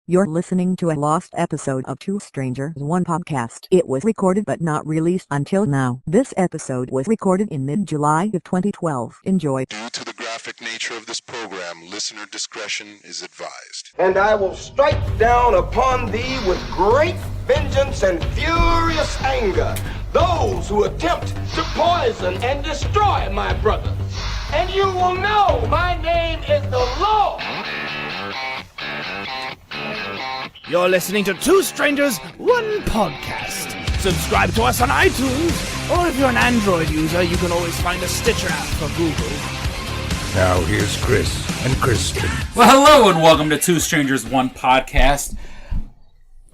You're listening to a lost episode of Two Strangers One Podcast. It was recorded but not released until now. This episode was recorded in mid-July of 2012. Enjoy. Due to the graphic nature of this program, listener discretion is advised. And I will strike down upon thee with great vengeance and furious anger those who attempt to poison and destroy my brothers. And you will know my name is the Lord. You're listening to Two Strangers, One Podcast. Subscribe to us on iTunes, or if you're an Android user, you can always find a Stitcher app for Google. Now here's Chris and Kristen. Well, hello and welcome to Two Strangers, One Podcast.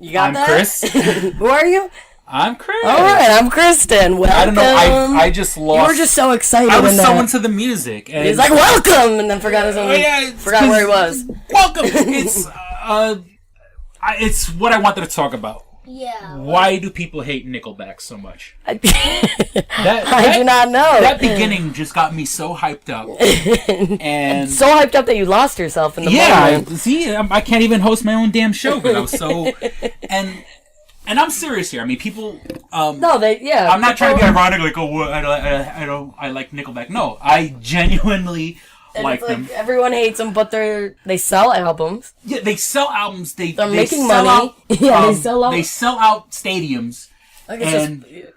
You got I'm that? Chris. Who are you? I'm Chris. All right, I'm Kristen. Welcome. I don't know. I just lost. You were just so excited. I was in so that. into the music. And He's like, "Welcome," and then forgot his own. Forgot where he was. Welcome. It's what I wanted to talk about. Yeah. Why do people hate Nickelback so much? I do not know. That beginning just got me so hyped up, and so hyped up that you lost yourself in the moment. I can't even host my own damn show because I was so and I'm serious here. I mean, people. I'm not trying to be ironic, like, I like Nickelback. No, I genuinely like them. Everyone hates them, but they sell albums. Yeah, they sell albums. They're making sell money. Out, they sell out. They sell out stadiums. Like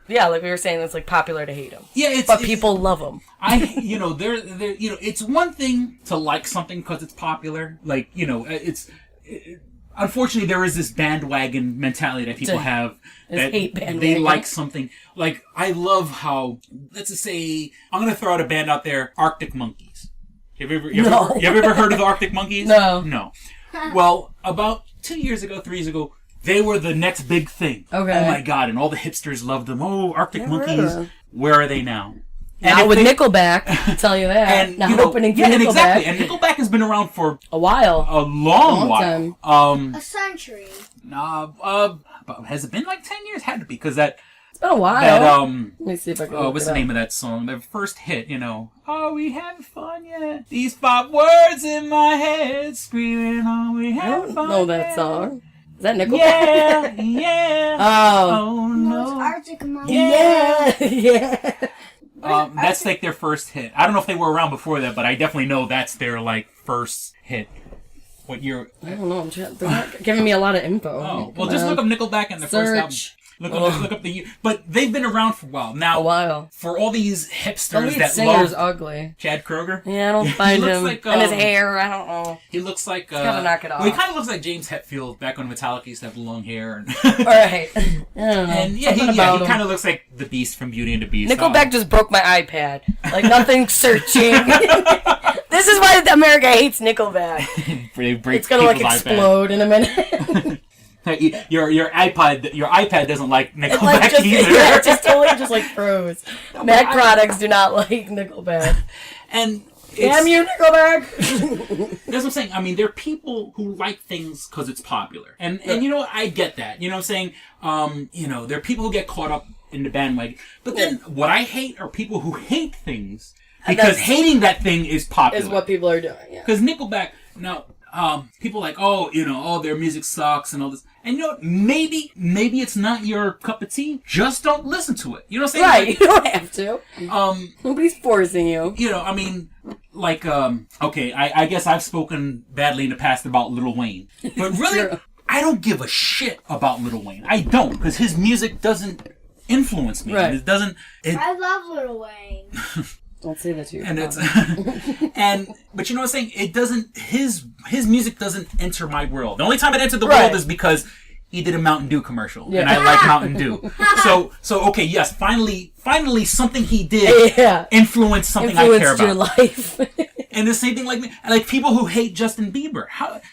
like we were saying, it's like popular to hate them. Yeah, but people love them. It's one thing to like something because it's popular. Like, unfortunately, there is this bandwagon mentality that people have that they like something. Like, I love how, let's just say, I'm going to throw out a band out there, Arctic Monkeys. You ever heard of the Arctic Monkeys? No. Well, about 3 years ago, they were the next big thing. Okay. Oh my God, and all the hipsters loved them. Oh, Arctic Monkeys. Where are they now? Now with Nickelback, I'll tell you that. And, opening for Nickelback. Exactly. And Nickelback has been around for a while. A long while. Time. A century. Has it been like 10 years? Had to be, because that... It's been a while. Let me see if I can what's the name of that song? Their first hit, Are we having fun yet? These 5 words in my head screaming, are we having fun I don't know that song. Is that Nickelback? Yeah. Oh no. It's Arctic Monkeys. Yeah. That's like their first hit. I don't know if they were around before that, but I definitely know that's their first hit. What year? I don't know. They're not giving me a lot of info. Oh, well, just look up Nickelback and the first album. Look up the year. But they've been around for a while. Now, for all these hipsters that singer's love ugly. Chad Kroeger? Yeah, I don't find him. And his hair, I don't know. He looks like... He's gotta knock it off. Well, he kind of looks like James Hetfield back when Metallica used to have long hair. Alright. I don't know. And he kind of looks like the Beast from Beauty and the Beast. Nickelback just broke my iPad. Like, nothing searching. This is why America hates Nickelback. It's gonna explode in a minute. Your iPad doesn't like Nickelback either. Yeah, it just totally froze. Mac products do not like Nickelback. And damn you, Nickelback! That's what I'm saying. I mean, there are people who like things because it's popular, and you know what? I get that. You know what I'm saying? There are people who get caught up in the bandwagon. But then what I hate are people who hate things because hating that thing is popular. Is what people are doing. Yeah. Because Nickelback now. People are like, their music sucks and all this. And maybe it's not your cup of tea. Just don't listen to it. You know what I'm saying? Right, you don't have to. Nobody's forcing you. Okay, I guess I've spoken badly in the past about Lil Wayne. But really, I don't give a shit about Lil Wayne. I don't, because his music doesn't influence me. Right. I love Lil Wayne. Don't say that to your but you know what I'm saying? It doesn't. His music doesn't enter my world. The only time it entered the world is because he did a Mountain Dew commercial, and I like Mountain Dew. So okay, yes, finally, something he did influenced something I care about. Your life. And the same thing like people who hate Justin Bieber.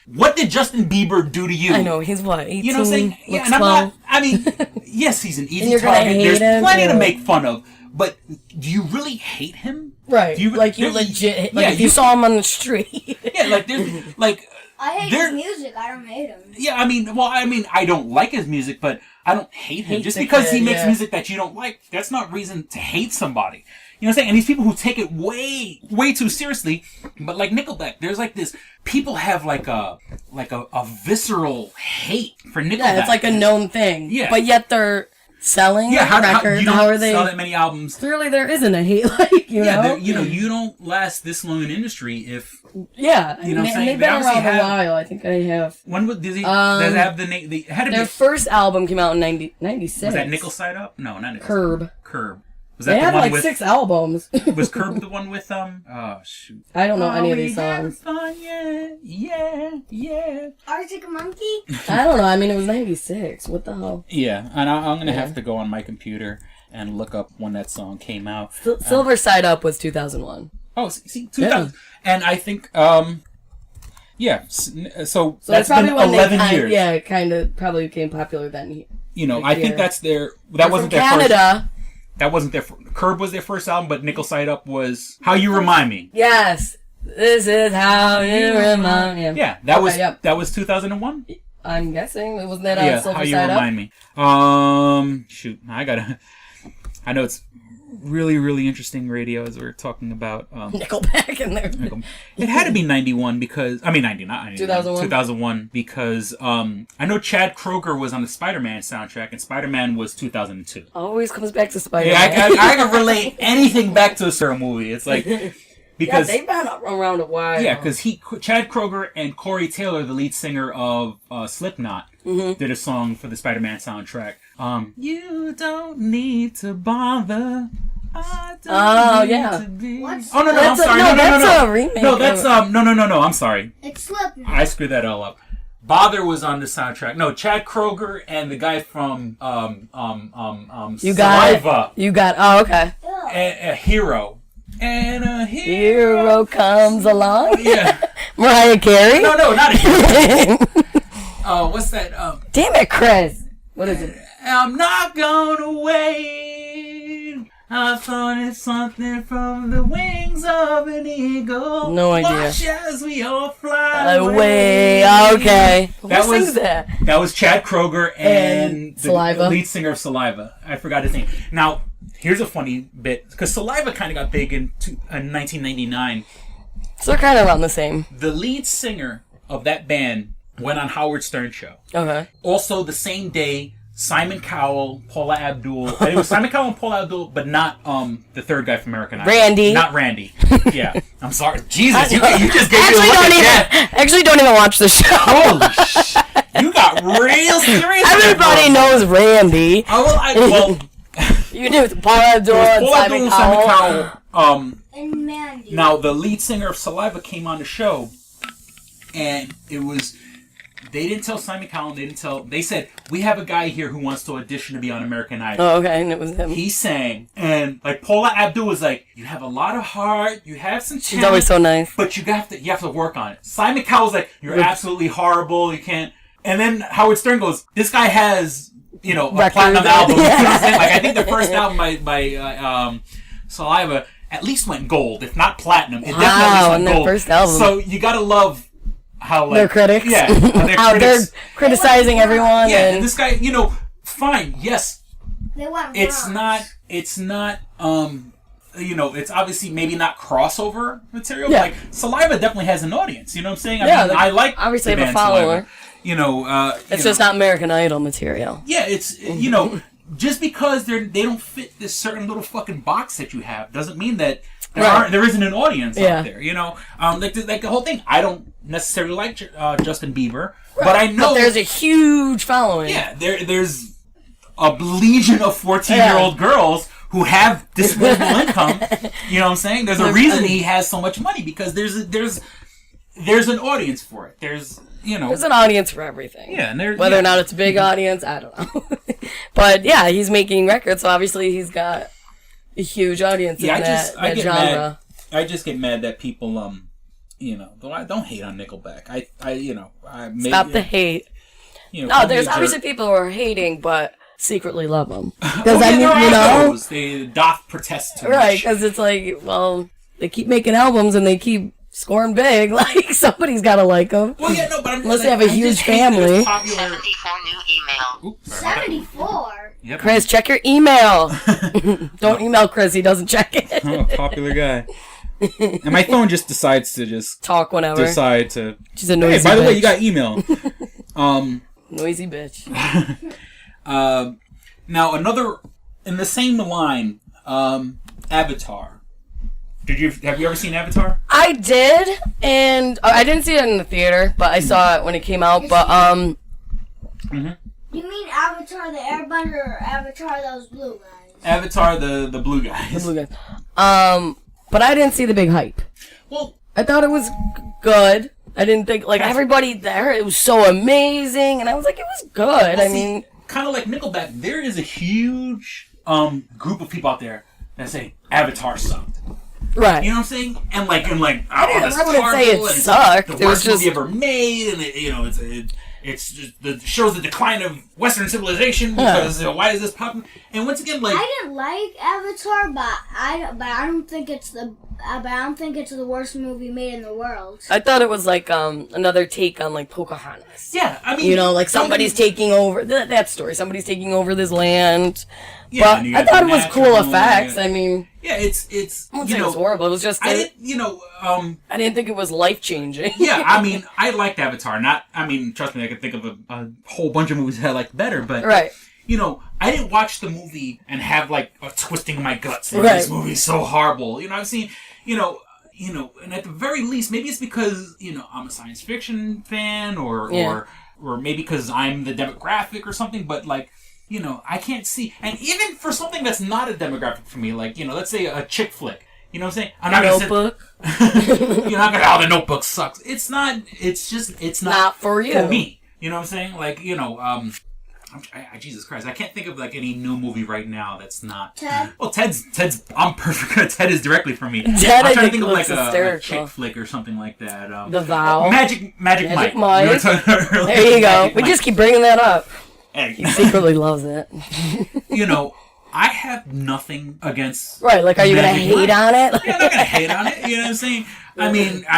What did Justin Bieber do to you? I know, he's what, 18? You know what I'm saying? Yeah, and I'm not. I mean, yes, he's an easy target. There's plenty to make fun of. But do you really hate him? Right. Do you legit? If you saw him on the street. Yeah, there's I hate his music. I don't hate him. Yeah, I don't like his music, but I don't hate him. Just because he makes music that you don't like, that's not reason to hate somebody. You know what I'm saying? And these people who take it way, way too seriously, but like Nickelback, there's like this, people have like a visceral hate for Nickelback. Yeah, it's like a known thing. Yeah. But yet they're selling records. How are they sell that many albums? Clearly there isn't a hate, like, you know? You don't last this long in industry if... Yeah, you know what I'm saying? They've been around a while. I think they have. When did they have the name? They had their first album came out in 96. Was that Nickel Side Up? No, not Nickel. Curb. Was that they the had one like with, 6 albums. Was Curb the one with Oh shoot! I don't know any of these songs. Fun, yeah. Arctic Monkey. I don't know. I mean, it was 96. What the hell? Yeah, and I'm gonna have to go on my computer and look up when that song came out. Silver Side Up was 2001. Oh, see, 2000, and I think yeah. So that's probably been when 11 years. Yeah, it kind of probably became popular then. You know, I think that's their. That wasn't their Canada. First. That wasn't their. Curb was their first album, but Nickel Side Up was How You Remind Me. Yes, this is how you remind me. Yeah, that was 2001. I'm guessing it wasn't that Silver How You Side Remind Me. Shoot, I know it's really, really interesting radio as we're talking about Nickelback in there. It had to be 91 because 2001 because I know Chad Kroeger was on the Spider-Man soundtrack and Spider-Man was 2002. Always comes back to Spider-Man. Yeah, I can relate anything back to a certain movie. It's like because they've been around a while. Yeah, because Chad Kroeger and Corey Taylor, the lead singer of Slipknot, did a song for the Spider-Man soundtrack. You don't need to bother. I don't need to be. I'm sorry. No, that's a remake. No, that's no. I'm sorry. It's Slipknot. I screwed that all up. Bother was on the soundtrack. No, Chad Kroeger and the guy from Saliva. Oh, okay. A hero. And a hero comes along. Yeah. Mariah Carey? No, not a hero. What's that? Damn it, Chris. What is it? I'm not gonna wait. I thought it's something from the wings of an eagle. No idea. Watch as we all fly away. Okay. That was Chad Kroeger and Saliva. The lead singer of Saliva. I forgot his name. Now, here's a funny bit because Saliva kind of got big in 1999. So they're kind of around the same. The lead singer of that band went on Howard Stern show. Okay. Also, the same day, Simon Cowell, Paula Abdul. It was Simon Cowell and Paula Abdul, but not the third guy from American Idol. Randy. Not Randy. Yeah. I'm sorry. Jesus, you just gave me a look at that. Actually, don't even watch the show. Holy shit. You got real serious. Everybody knows Randy. Well, you knew Paula Abdul and Simon Cowell. And Mandy. Now, the lead singer of Saliva came on the show, and it was... They didn't tell Simon Cowell. They said, we have a guy here who wants to audition to be on American Idol. Oh, okay, and it was him. He sang, and like Paula Abdul was like, you have a lot of heart, you have some talent. She's always so nice. But you have to work on it. Simon Cowell's like, you're absolutely horrible, you can't. And then Howard Stern goes, this guy has, a platinum album. You know what I'm saying? Like, I think the first album by Saliva at least went gold, if not platinum. It definitely went gold. First album. So you gotta love how their critics, they're criticizing everyone. Yeah, and this guy, fine, yes, it's not, it's obviously maybe not crossover material. Yeah. Like Saliva definitely has an audience. You know what I'm saying? I like obviously the have a follower. Saliva. It's just not American Idol material. Yeah, it's just because they don't fit this certain little fucking box that you have doesn't mean that there isn't an audience out there. Like the whole thing. I don't necessarily like Justin Bieber, but I know there's a huge following. Yeah, there's a legion of 14-year-old girls who have disposable income. You know what I'm saying? There's a reason he has so much money because there's an audience for it. There's an audience for everything. Yeah, and whether or not it's a big audience, I don't know. But yeah, he's making records, so obviously he's got a huge audience in that genre. I just get mad that people don't hate on Nickelback. Stop the hate. There's obviously people who are hating, but secretly love them. Because they doth protest too much. Right? Because it's like, well, they keep making albums and they keep scoring big. Like somebody's got to like them. Well, but unless they have a huge family. 74 new email. 74. Yep. Chris, check your email. Don't email Chris. He doesn't check it. I'm a popular guy. And my phone just decides to just talk whenever. Decide to. She's a noisy Hey, by the bitch. way, you got email. Noisy bitch. Now another in the same line, Avatar. Have you ever seen Avatar? I did, and I didn't see it in the theater, but I saw it when it came out. But You mean Avatar the Airbender or Avatar those blue guys? Avatar the blue guys. The blue guys. But I didn't see the big hype. Well, I thought it was good. I didn't think like everybody there. It was so amazing, and I was like, it was good. well, I mean, kind of like Nickelback. There is a huge group of people out there that say Avatar sucked. right? You know what I'm saying? And like, I that's wouldn't say it horrible, and it's sucked. The It was worst movie just ever made, and it's just the shows the decline of Western civilization because why is this popping? And once again, like I didn't like Avatar, but I don't think it's the worst movie made in the world. I thought it was like another take on like Pocahontas. yeah, I mean, You know, like somebody's taking over that story. Somebody's taking over this land. Yeah, But and you I got thought the it was cool natural, effects. yeah. I mean, Yeah, it's I won't say it was horrible. It was just I that didn't, I didn't think it was life changing. yeah, I mean, I liked Avatar. Trust me, I could think of a whole bunch of movies that I liked better, but right. I didn't watch the movie and have like a twisting of my guts. Like, Right. This movie's so horrible. I've seen, and at the very least, maybe it's because I'm a science fiction fan, or maybe because I'm the demographic or something. But like, I can't see. And even for something that's not a demographic for me, like let's say a chick flick. You know what I'm saying? I'm not Notebook. You're not gonna. Oh, the Notebook sucks. It's not. It's Not for you. For me. You know what I'm saying? Like Jesus Christ, I can't think of like any new movie right now that's not. Ted. Well, Ted's. I'm perfect. Ted is directly for me. Ted, I'm I trying to think think of like looks a hysterical. chick flick or something like that. The Vow. Magic Mike. Mike. We were talking about earlier. There you go. Magic We Mike. just keep bringing that up. Hey. He secretly loves it. I have nothing against. Right, like, are you gonna Magic hate Mike. on it? Yeah, I'm not gonna hate on it. You know what I'm saying? I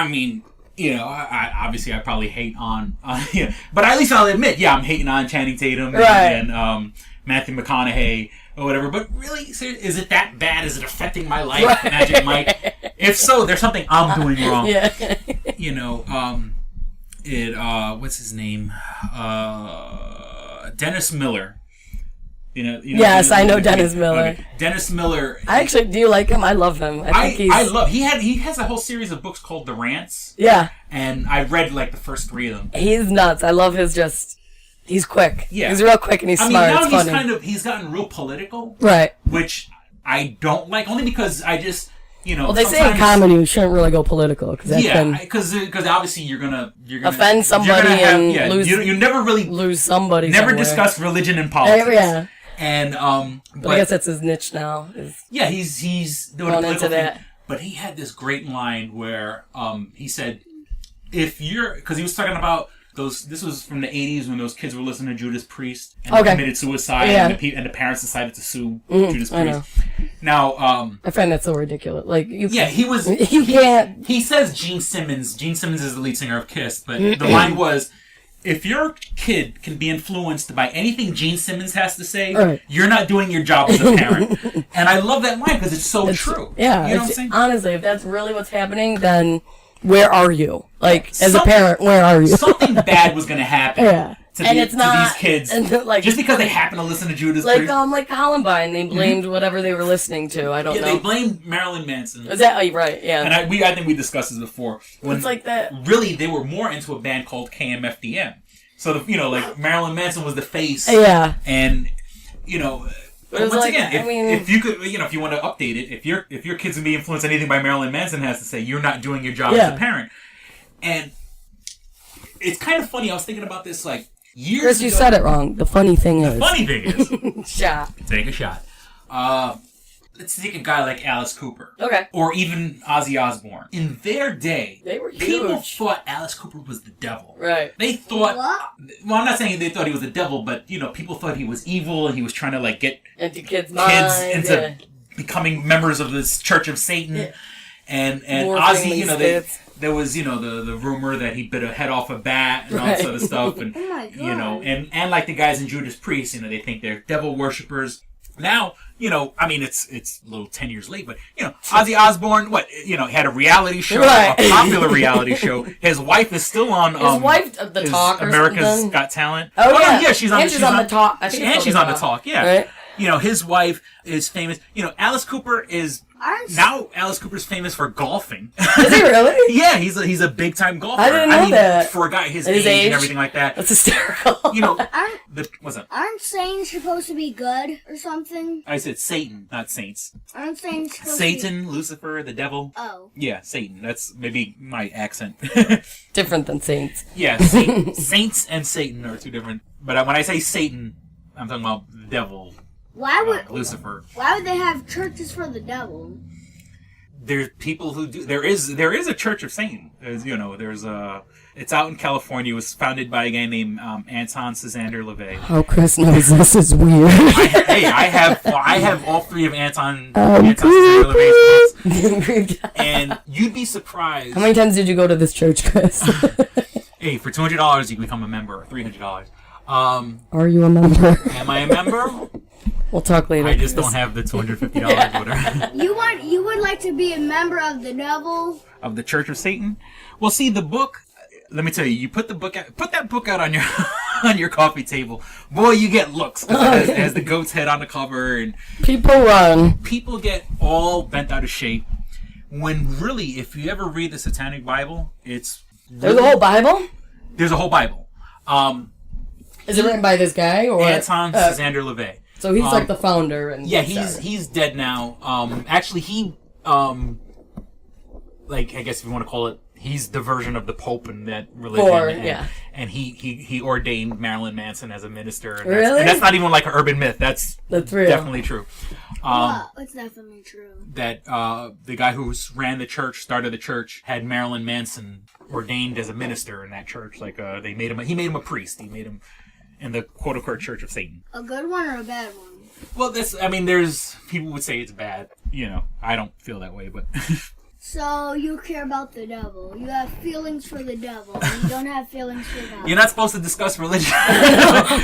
mean, I obviously I probably hate on, but at least I'll admit, I'm hating on Channing Tatum and Matthew McConaughey or whatever. But really, is it that bad? Is it affecting my life, Right. Magic Mike? If so, there's something I'm doing wrong. Yeah. What's his name? Dennis Miller. Yes, I know Dennis Miller. Okay. Dennis Miller. I actually do like him. I love him. I think He has a whole series of books called The Rants. Yeah. And I read like the first 3 of them. He's nuts. I love his he's quick. Yeah. He's real quick and he's smart. Now It's funny. he's gotten real political. Right. Which I don't like, only because I just, Well, they say in comedy you shouldn't really go political because because obviously you're gonna offend somebody and lose. You never really lose somebody. Never somewhere. discuss religion and politics. Yeah. And but I guess that's his niche now. He's doing Going a into political thing. that. But he had this great line where he said, because he was talking about this was from the 80s when those kids were listening to Judas Priest and they committed suicide and the parents decided to sue Judas Priest. I know. Now, I find that so ridiculous. Like, he was. You can't. He says Gene Simmons. Gene Simmons is the lead singer of Kiss, but the line was, if your kid can be influenced by anything Gene Simmons has to say, you're not doing your job as a parent. And I love that line because it's so true. Yeah. You know what I'm saying? Honestly, if that's really what's happening, then where are you? Like, as a parent, where are you? Something bad was going to happen. Yeah. To it's not, these kids, and like, just because they happen to listen to Judas Priest. Priest. Like Columbine, they blamed whatever they were listeing to. I don't know. They blamed Marilyn Manson. Is that right? Yeah. And I think we discussed this before. When it's like that. Really, they were more into a band called KMFDM. So like Marilyn Manson was the face. Yeah. And once like, again, if you could, if you want to update it, if your kids can be influenced anything by Marilyn Manson has to say, you're not doing your job as a parent. And it's kind of funny. I was thinking about this like years Chris, ago. you said it wrong. The funny thing is. Shot. Take a shot. Let's take a guy like Alice Cooper. Okay. Or even Ozzy Osbourne. In their day, they were huge. People thought Alice Cooper was the devil. Right. They thought... Well, I'm not saying they thought he was the devil, but, people thought he was evil and he was trying to, like, get into kids' into becoming members of this Church of Satan. Yeah. And Ozzy, there was, the rumor that he bit a head off a bat and all that sort of stuff. And, oh my God. And like the guys in Judas Priest, they think they're devil worshippers. Now, it's a little 10 years late, but, Ozzy Osbourne, had a reality show, a popular reality show. His wife is still on, The Talk or America's something? Got Talent. Oh, yeah. Yeah, she's on The Talk. She's on The Talk, yeah. Right. His wife is famous. Alice Cooper is... Now Alice Cooper's famous for golfing. Is he really? Yeah, he's a big time golfer. I didn't know that. For a guy his age and everything like that. That's hysterical. What's up? Aren't saints supposed to be good or something? I said Satan, not saints. Aren't saints supposed Satan, to be... Lucifer, the devil. Oh. Yeah, Satan. That's maybe my accent. Different than saints. Yeah, saints and Satan are two different. But when I say Satan, I'm talking about the devil. Why would Lucifer? Why would they have churches for the devil? There's people who do. There is a Church of Satan. It's out in California. It was founded by a guy named Anton Casander LaVey. Oh, Chris knows this is weird. I have all three of Anton Casander LaVey's books, and you'd be surprised. How many times did you go to this church, Chris? Hey, for $200 you can become a member. $300. Are you a member? Am I a member? We'll talk later. I just don't have the $250 whatever. You would like to be a member of the devil? Of the Church of Satan? Well, see, the book, let me tell you, put that book out on your on your coffee table. Boy, you get looks. It has the goat's head on the cover, and people run. People get all bent out of shape. When really, if you ever read the Satanic Bible, it's There's a whole Bible? There's a whole Bible. Is it written by this guy or Anton Casander LaVey? So he's like the founder, and yeah, he's dead now. Actually, he I guess if you want to call it, he's the version of the Pope in that religion. And he ordained Marilyn Manson as a minister. And really? And that's not even like an urban myth. That's real. Definitely true. It's definitely true. That the guy who started the church, had Marilyn Manson ordained as a minister in that church. Like he made him a priest. He made him in the quote-unquote Church of Satan. A good one or a bad one? Well, there's people would say it's bad. I don't feel that way, but. So you care about the devil. You have feelings for the devil. You don't have feelings for God. You're not supposed to discuss religion.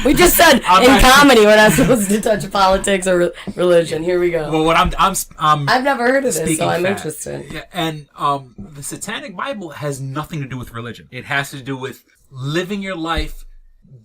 We just said comedy we're not supposed to touch politics or religion. Here we go. Well, I've never heard of this, so I'm interested. Yeah, and the Satanic Bible has nothing to do with religion. It has to do with living your life,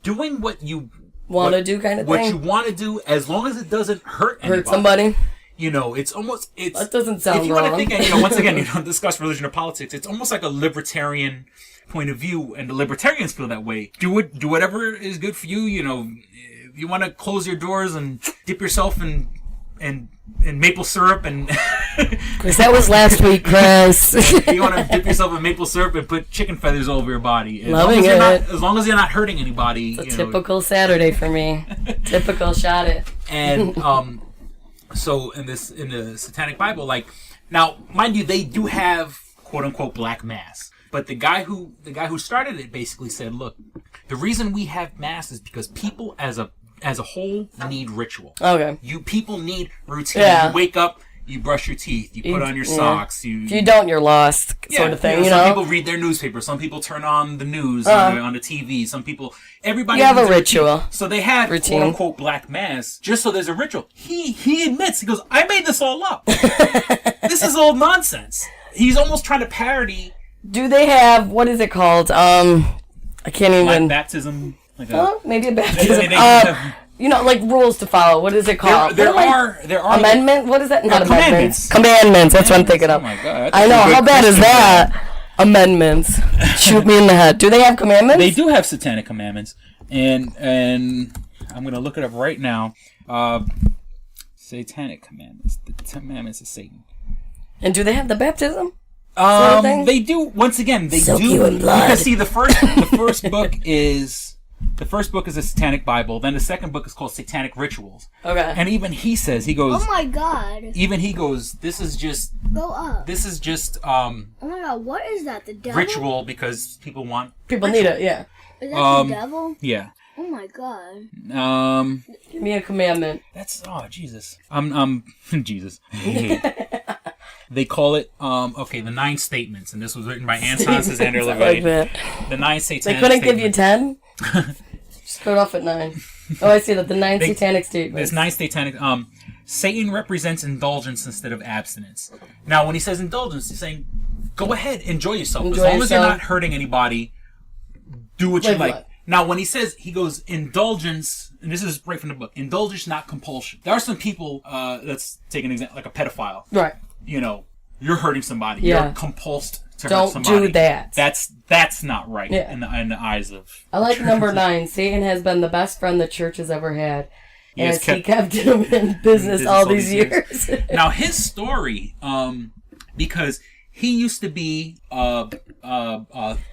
doing what you want to do, kind of what thing. you want to do, as long as it doesn't hurt anybody. Somebody. That doesn't sound if you wrong. want to think, once again, you don't discuss religion or politics. It's almost like a libertarian point of view, and the libertarians feel that way. Do whatever is good for you. If you want to close your doors and dip yourself in maple syrup and. Chris, that was last week, Chris. You want to dip yourself in maple syrup and put chicken feathers all over your body. Loving it. As long as you're not hurting anybody. It's a typical Saturday for me. Typical shot it. And so in the Satanic Bible, now, mind you, they do have quote unquote black mass. But the guy who started it basically said, look, the reason we have mass is because people as a whole need ritual. Okay. People need routine. Yeah. You wake up, you brush your teeth, you put on your socks. If you don't, you're lost, sort of thing. Some people read their newspaper. Some people turn on the news on the TV. Some people, everybody. You have a ritual. Routine. So they had quote unquote black mass just so there's a ritual. He admits, he goes, I made this all up. This is all nonsense. He's almost trying to parody. Do they have, what is it called? I can't even. Baptism. Maybe a baptism. Rules to follow. What is it called? There are amendment. What is that? Not commandments. Commandments. That's what I'm thinking of. Oh my God! I know. How bad is that? Amendments. Shoot me in the head. Do they have commandments? They do have satanic commandments, and I'm gonna look it up right now. Satanic commandments. The commandments of Satan. And do they have the baptism? They do. Once again, they Soak do. You in blood. Because see, the first book is. The first book is the Satanic Bible. Then the second book is called Satanic Rituals. Okay. And even he says, he goes... Oh my God. Even he goes, this is just... Go up. This is just... oh my God, what is that? The devil? Ritual, because people want... People need it, yeah. Is that the devil? Yeah. Oh my God. Give me a commandment. That's... Oh, Jesus. Jesus. They call it, the 9 statements, and this was written by Anton Casander LaVey. The 9 satanic statements. They couldn't give you 10? Start off at 9. Oh, I see that. The 9 satanic statements. There's 9 satanic, Satan represents indulgence instead of abstinence. Now, when he says indulgence, he's saying, go ahead, enjoy yourself. As long as you're not hurting anybody, do what you like. Now, when he goes, indulgence, and this is right from the book, indulgence, not compulsion. There are some people, let's take an example, like a pedophile. Right. You know, you're hurting somebody. Yeah. You're compulsed to hurt somebody. Don't do that. That's not right in the eyes of... I like number 9. Satan has been the best friend the church has ever had. He kept him in business all these years. Now, his story, because... he used to be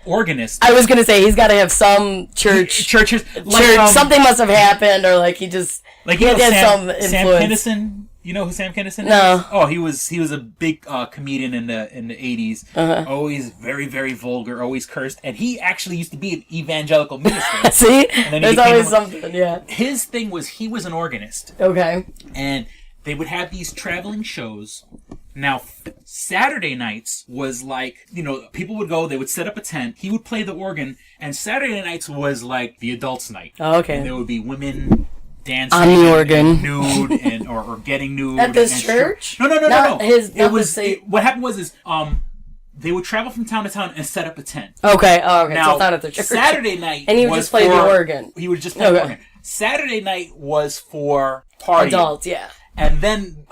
organist. I was gonna say he's got to have some church. Something must have happened, or like he just had some influence. Sam Kinison. You know who Sam Kinison is? No. Oh, he was a big comedian in the 80s. Uh-huh. Always very, very vulgar. Always cursed, and he actually used to be an evangelical minister. See, there's always something. Yeah. His thing was he was an organist. Okay. And they would have these traveling shows. Now, Saturday nights was like, people would go, they would set up a tent, he would play the organ, and Saturday nights was like the adults' night. Oh, okay. And there would be women dancing on the organ, nude, or getting nude. At this church? No. What happened was they would travel from town to town and set up a tent. Okay, okay. Now, so it's not at the church. Saturday night and he would just play the organ. He would just play the organ. Saturday night was for partying. Adults, yeah. And then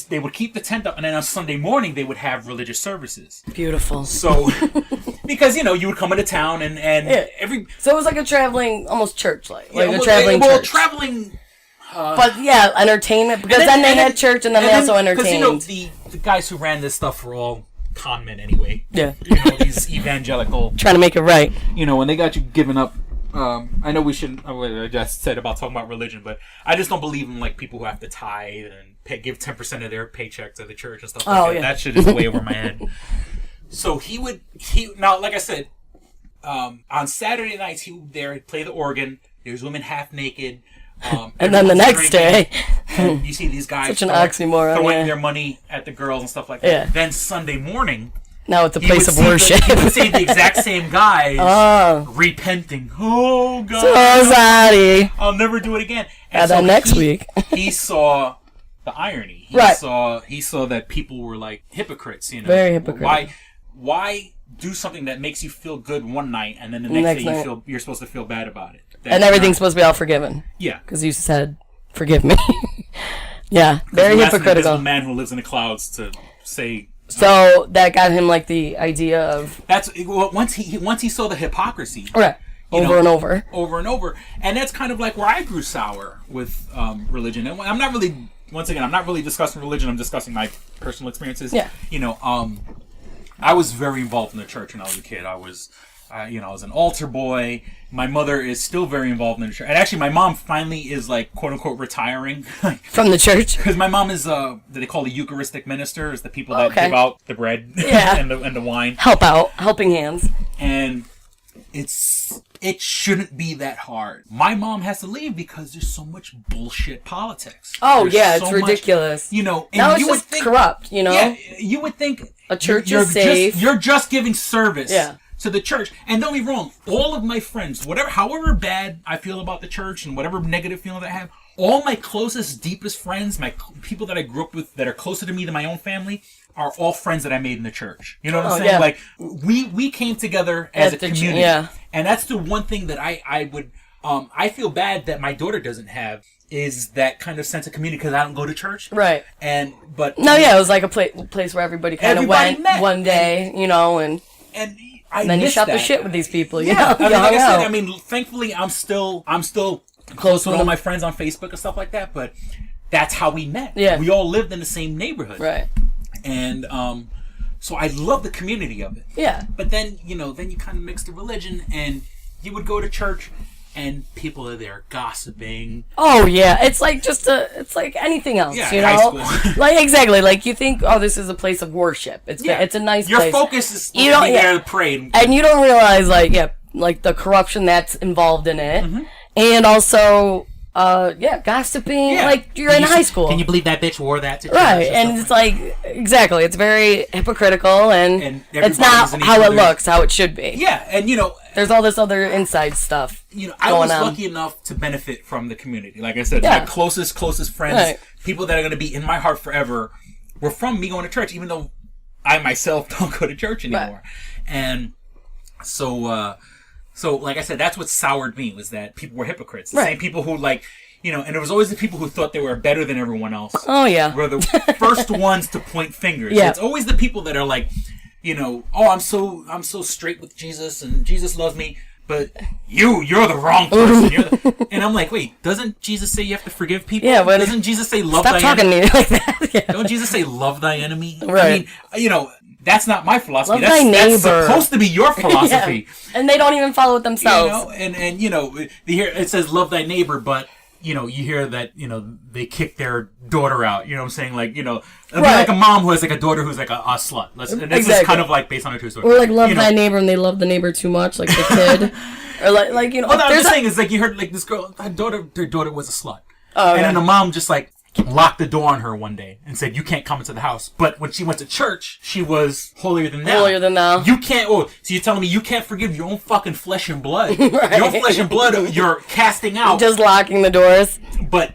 they would keep the tent up, and then on Sunday morning they would have religious services. Beautiful. So, because you would come into town and every. So it was like a traveling, almost church like a traveling church. Traveling. But yeah, entertainment, because then they had church and then they also entertained. Because the guys who ran this stuff were all con men anyway. Yeah. These evangelical. Trying to make it right. When they got you giving up. I know we shouldn't. I just said about talking about religion, but I just don't believe in like people who have to tithe and give 10% of their paycheck to the church and stuff like that. Yeah. That shit is way over my head. So he now, like I said, on Saturday nights he'd play the organ. There's women half naked. And then the next day, and you see these guys such an oxymoron, throwing their money at the girls and stuff like that. Yeah. Then Sunday morning. Now it's a place of worship. You would see the exact same guys repenting. Oh, God. So sorry. I'll never do it again. And then next week. He saw the irony. He saw that people were like hypocrites. Very hypocritical. Why do something that makes you feel good one night and then the next day you're supposed to feel bad about it? And everything's supposed to be all forgiven. Yeah. Because you said, forgive me. Yeah, very hypocritical. There's a man who lives in the clouds to say... So that got him like the idea of once he saw the hypocrisy, right, over and over, and that's kind of like where I grew sour with religion. And I'm not really discussing religion. I'm discussing my personal experiences. Yeah, I was very involved in the church when I was a kid. I was an altar boy. My mother is still very involved in the church. And actually, my mom finally is, like, quote-unquote, retiring. From the church? Because my mom is, they call a Eucharistic minister, is the people that give out the bread and the wine. Helping hands. And it shouldn't be that hard. My mom has to leave because there's so much bullshit politics. Oh, it's ridiculous. And now it's just corrupt, Yeah, you would think... A church is safe. You're just giving service. Yeah. To the church. And don't be wrong, all of my friends, however bad I feel about the church and whatever negative feeling I have, all my closest, deepest friends, my people that I grew up with that are closer to me than my own family, are all friends that I made in the church. You know what I'm saying? Yeah. Like, we came together as a community. Yeah. And that's the one thing that I would, I feel bad that my daughter doesn't have, is that kind of sense of community because I don't go to church. Right. It was like a place where everybody kind of went one day, and then you shot the shit with these people. Yeah, like I said, thankfully I'm still close with all my friends on Facebook and stuff like that. But that's how we met. Yeah, we all lived in the same neighborhood. Right. And so I love the community of it. Yeah. But then you kind of mix the religion, and you would go to church, and people are there gossiping. Oh yeah, it's like it's like anything else, high school. Like exactly, like you think, this is a place of worship. It's a nice Your place. Your focus is supposed to be there to pray, and you don't realize like the corruption that's involved in it, and also gossiping, like you're in high school. Can you believe that bitch wore that to church? Right, and it's like, exactly, it's very hypocritical, and it's not how it looks, how it should be. Yeah, and there's all this other inside stuff. I was lucky enough to benefit from the community. Like I said, my closest friends, people that are going to be in my heart forever, were from me going to church, even though I myself don't go to church anymore. Right. And so, like I said, that's what soured me, was that people were hypocrites. The same people who, like, and it was always the people who thought they were better than everyone else. Oh, yeah. Were the first ones to point fingers. Yeah. It's always the people that are like, I'm so straight with Jesus and Jesus loves me, but you're the wrong person. And I'm like, wait, doesn't Jesus say you have to forgive people? Yeah, but doesn't Jesus say love thy enemy? Stop talking to me like that. Yeah. Don't Jesus say love thy enemy? Right. I mean, that's not my philosophy. Love thy neighbor. That's supposed to be your philosophy. Yeah. And they don't even follow it themselves. And it says love thy neighbor, but you hear that, they kick their daughter out. You know what I'm saying? Like, like a mom who has like a daughter who's like a slut. And this is kind of like based on a true story. Or like love thy neighbor and they love the neighbor too much, like the kid. Or like Well, no, I'm just saying, it's like you heard like this girl, their daughter was a slut. Oh, and then the mom just like locked the door on her one day and said, you can't come into the house. But when she went to church, she was holier than thou. Holier than thou. You can't, so you're telling me you can't forgive your own fucking flesh and blood. Right. Your flesh and blood, you're casting out. Just locking the doors. But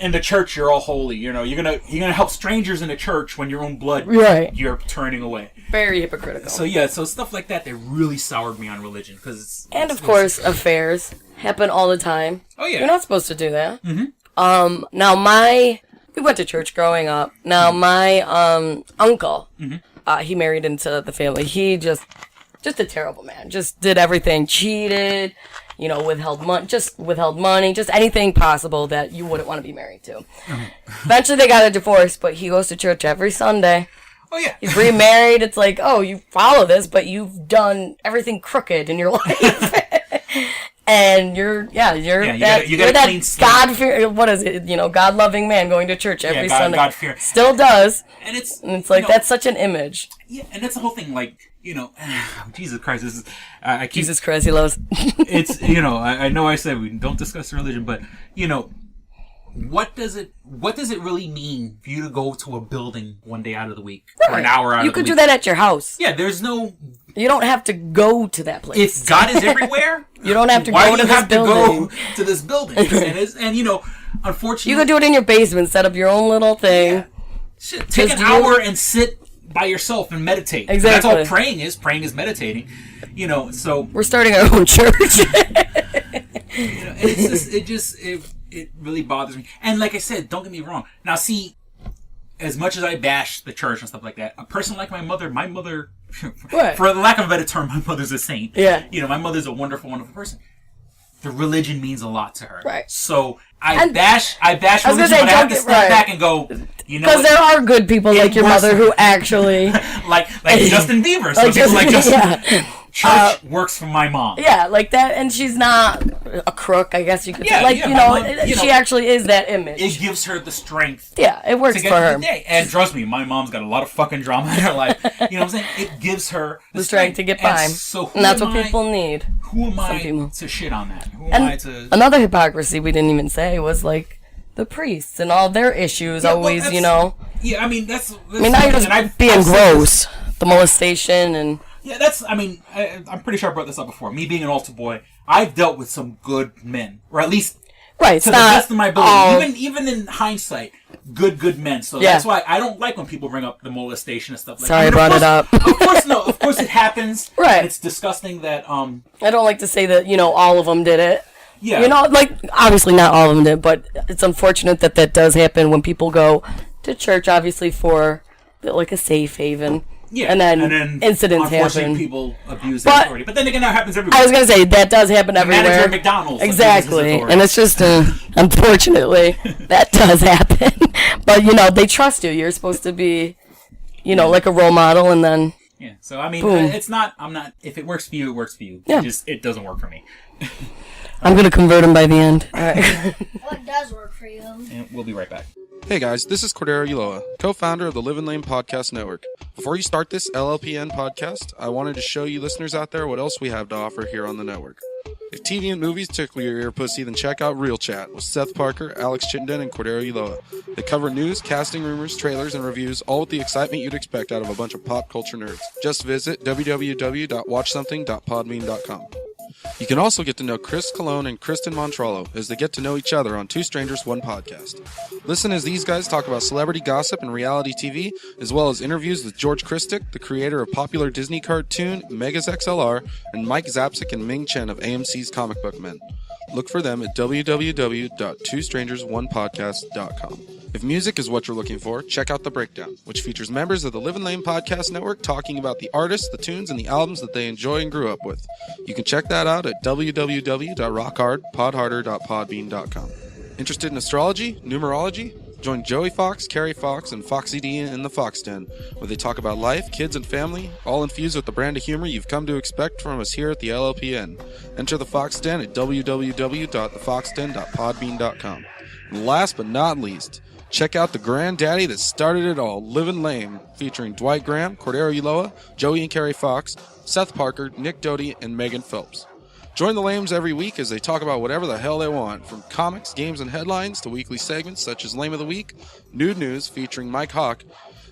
in the church, you're all holy. You're gonna help strangers in the church when your own blood, you're turning away. Very hypocritical. So stuff like that really soured me on religion, because of course, affairs happen all the time. Oh yeah, you're not supposed to do that. Mm-hmm. Now we went to church growing up. Now my uncle, he married into the family. He just a terrible man. Just did everything, cheated. Withheld money, just anything possible that you wouldn't want to be married to. Eventually they got a divorce, but he goes to church every Sunday. Oh, yeah. He's remarried. It's like, you follow this, but you've done everything crooked in your life. And you're that God-fearing, what is it, God-loving man going to church every Sunday. God-fearing. Still does. And it's like, that's such an image. Yeah, and that's the whole thing, like, Jesus Christ, this is, Jesus Christ, he loves. It's, I know I said we don't discuss religion, but, what does it really mean for you to go to a building one day out of the week, or an hour out of the week? You could do that at your house. Yeah, there's no... You don't have to go to that place. If God is everywhere, you don't have to go to this building. To this building? And unfortunately... You could do it in your basement, set up your own little thing. Yeah. Shit, take an hour and sit by yourself and meditate. Exactly. That's all praying is. Praying is meditating. So... We're starting our own church. It really bothers me. And like I said, don't get me wrong. Now, see, as much as I bash the church and stuff like that, a person like my mother, for the lack of a better term, my mother's a saint. Yeah. My mother's a wonderful, wonderful person. The religion means a lot to her. Right. So I bash religion, but I have to step back and go, because there are good people like your mother who actually... like Justin Bieber. Some people like Justin... Yeah. Church works for my mom. Yeah, like that, and she's not a crook, I guess you could say. Like, mom, she actually is that image. It gives her the strength. Yeah, it works for her. And trust me, my mom's got a lot of fucking drama in her life. You know what I'm saying? It gives her the strength to get by. And that's what people need. Who am I to shit on that? Who am I to... Another hypocrisy we didn't even say was, like, the priests and all their issues always, Yeah, I mean, that's now you're just being gross. The molestation and... Yeah, I'm pretty sure I brought this up before. Me being an altar boy, I've dealt with some good men. Or at least, to the best of my ability. Even in hindsight, good men. So that's why I don't like when people bring up the molestation and stuff like that. Sorry, I brought it up. Of course it happens. Right. It's disgusting that, I don't like to say that, all of them did it. Yeah. Obviously not all of them did, but it's unfortunate that does happen when people go to church, obviously for, like, a safe haven. Yeah, and then incidents happen. People abuse their authority. But then again, that happens everywhere. I was going to say, that does happen everywhere. Manager at McDonald's. Exactly. And it's just, unfortunately, that does happen. But, they trust you. You're supposed to be, like a role model, and then... Yeah, so, it's not... If it works for you, it works for you. Yeah. It doesn't work for me. I'm going to convert him by the end. All right. What does work for you? And we'll be right back. Hey guys, this is Cordero Ulloa, co-founder of the Live and Lane Podcast Network. Before you start this LLPN podcast, I wanted to show you listeners out there what else we have to offer here on the network. If TV and movies tickle your ear pussy, then check out Real Chat with Seth Parker, Alex Chittenden, and Cordero Ulloa. They cover news, casting rumors, trailers, and reviews, all with the excitement you'd expect out of a bunch of pop culture nerds. Just visit www.watchsomething.podbean.com. You can also get to know Chris Colon and Kristen Montrollo as they get to know each other on Two Strangers, One Podcast. Listen as these guys talk about celebrity gossip and reality TV, as well as interviews with George Christic, the creator of popular Disney cartoon Megas XLR, and Mike Zapsik and Ming Chen of AMC's Comic Book Men. Look for them at www.twostrangersonepodcast.com. If music is what you're looking for, check out The Breakdown, which features members of the Livin' Lame Podcast Network talking about the artists, the tunes, and the albums that they enjoy and grew up with. You can check that out at www.rockhardpodharder.podbean.com. Interested in astrology, numerology? Join Joey Fox, Carrie Fox, and Foxy D in the Fox Den, where they talk about life, kids, and family, all infused with the brand of humor you've come to expect from us here at the LLPN. Enter the Fox Den at www.thefoxden.podbean.com. And last but not least, check out the granddaddy that started it all, Livin' Lame, featuring Dwight Graham, Cordero Ulloa, Joey and Carrie Fox, Seth Parker, Nick Doty, and Megan Phelps. Join the Lames every week as they talk about whatever the hell they want, from comics, games, and headlines to weekly segments such as Lame of the Week, Nude News featuring Mike Hawk,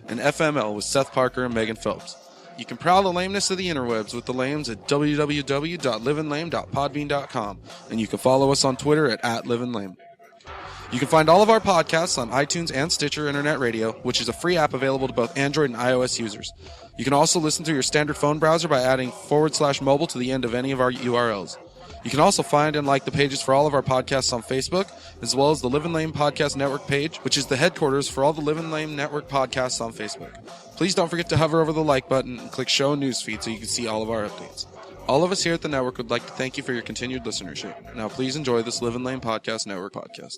and FML with Seth Parker and Megan Phelps. You can prowl the lameness of the interwebs with the Lames at www.livinlame.podbean.com, and you can follow us on Twitter at @livinlame. You can find all of our podcasts on iTunes and Stitcher Internet Radio, which is a free app available to both Android and iOS users. You can also listen through your standard phone browser by adding /mobile to the end of any of our URLs. You can also find and like the pages for all of our podcasts on Facebook, as well as the Livin' Lame Podcast Network page, which is the headquarters for all the Livin' Lame Network podcasts on Facebook. Please don't forget to hover over the like button and click Show Newsfeed so you can see all of our updates. All of us here at the network would like to thank you for your continued listenership. Now please enjoy this Livin' Lame Podcast Network podcast.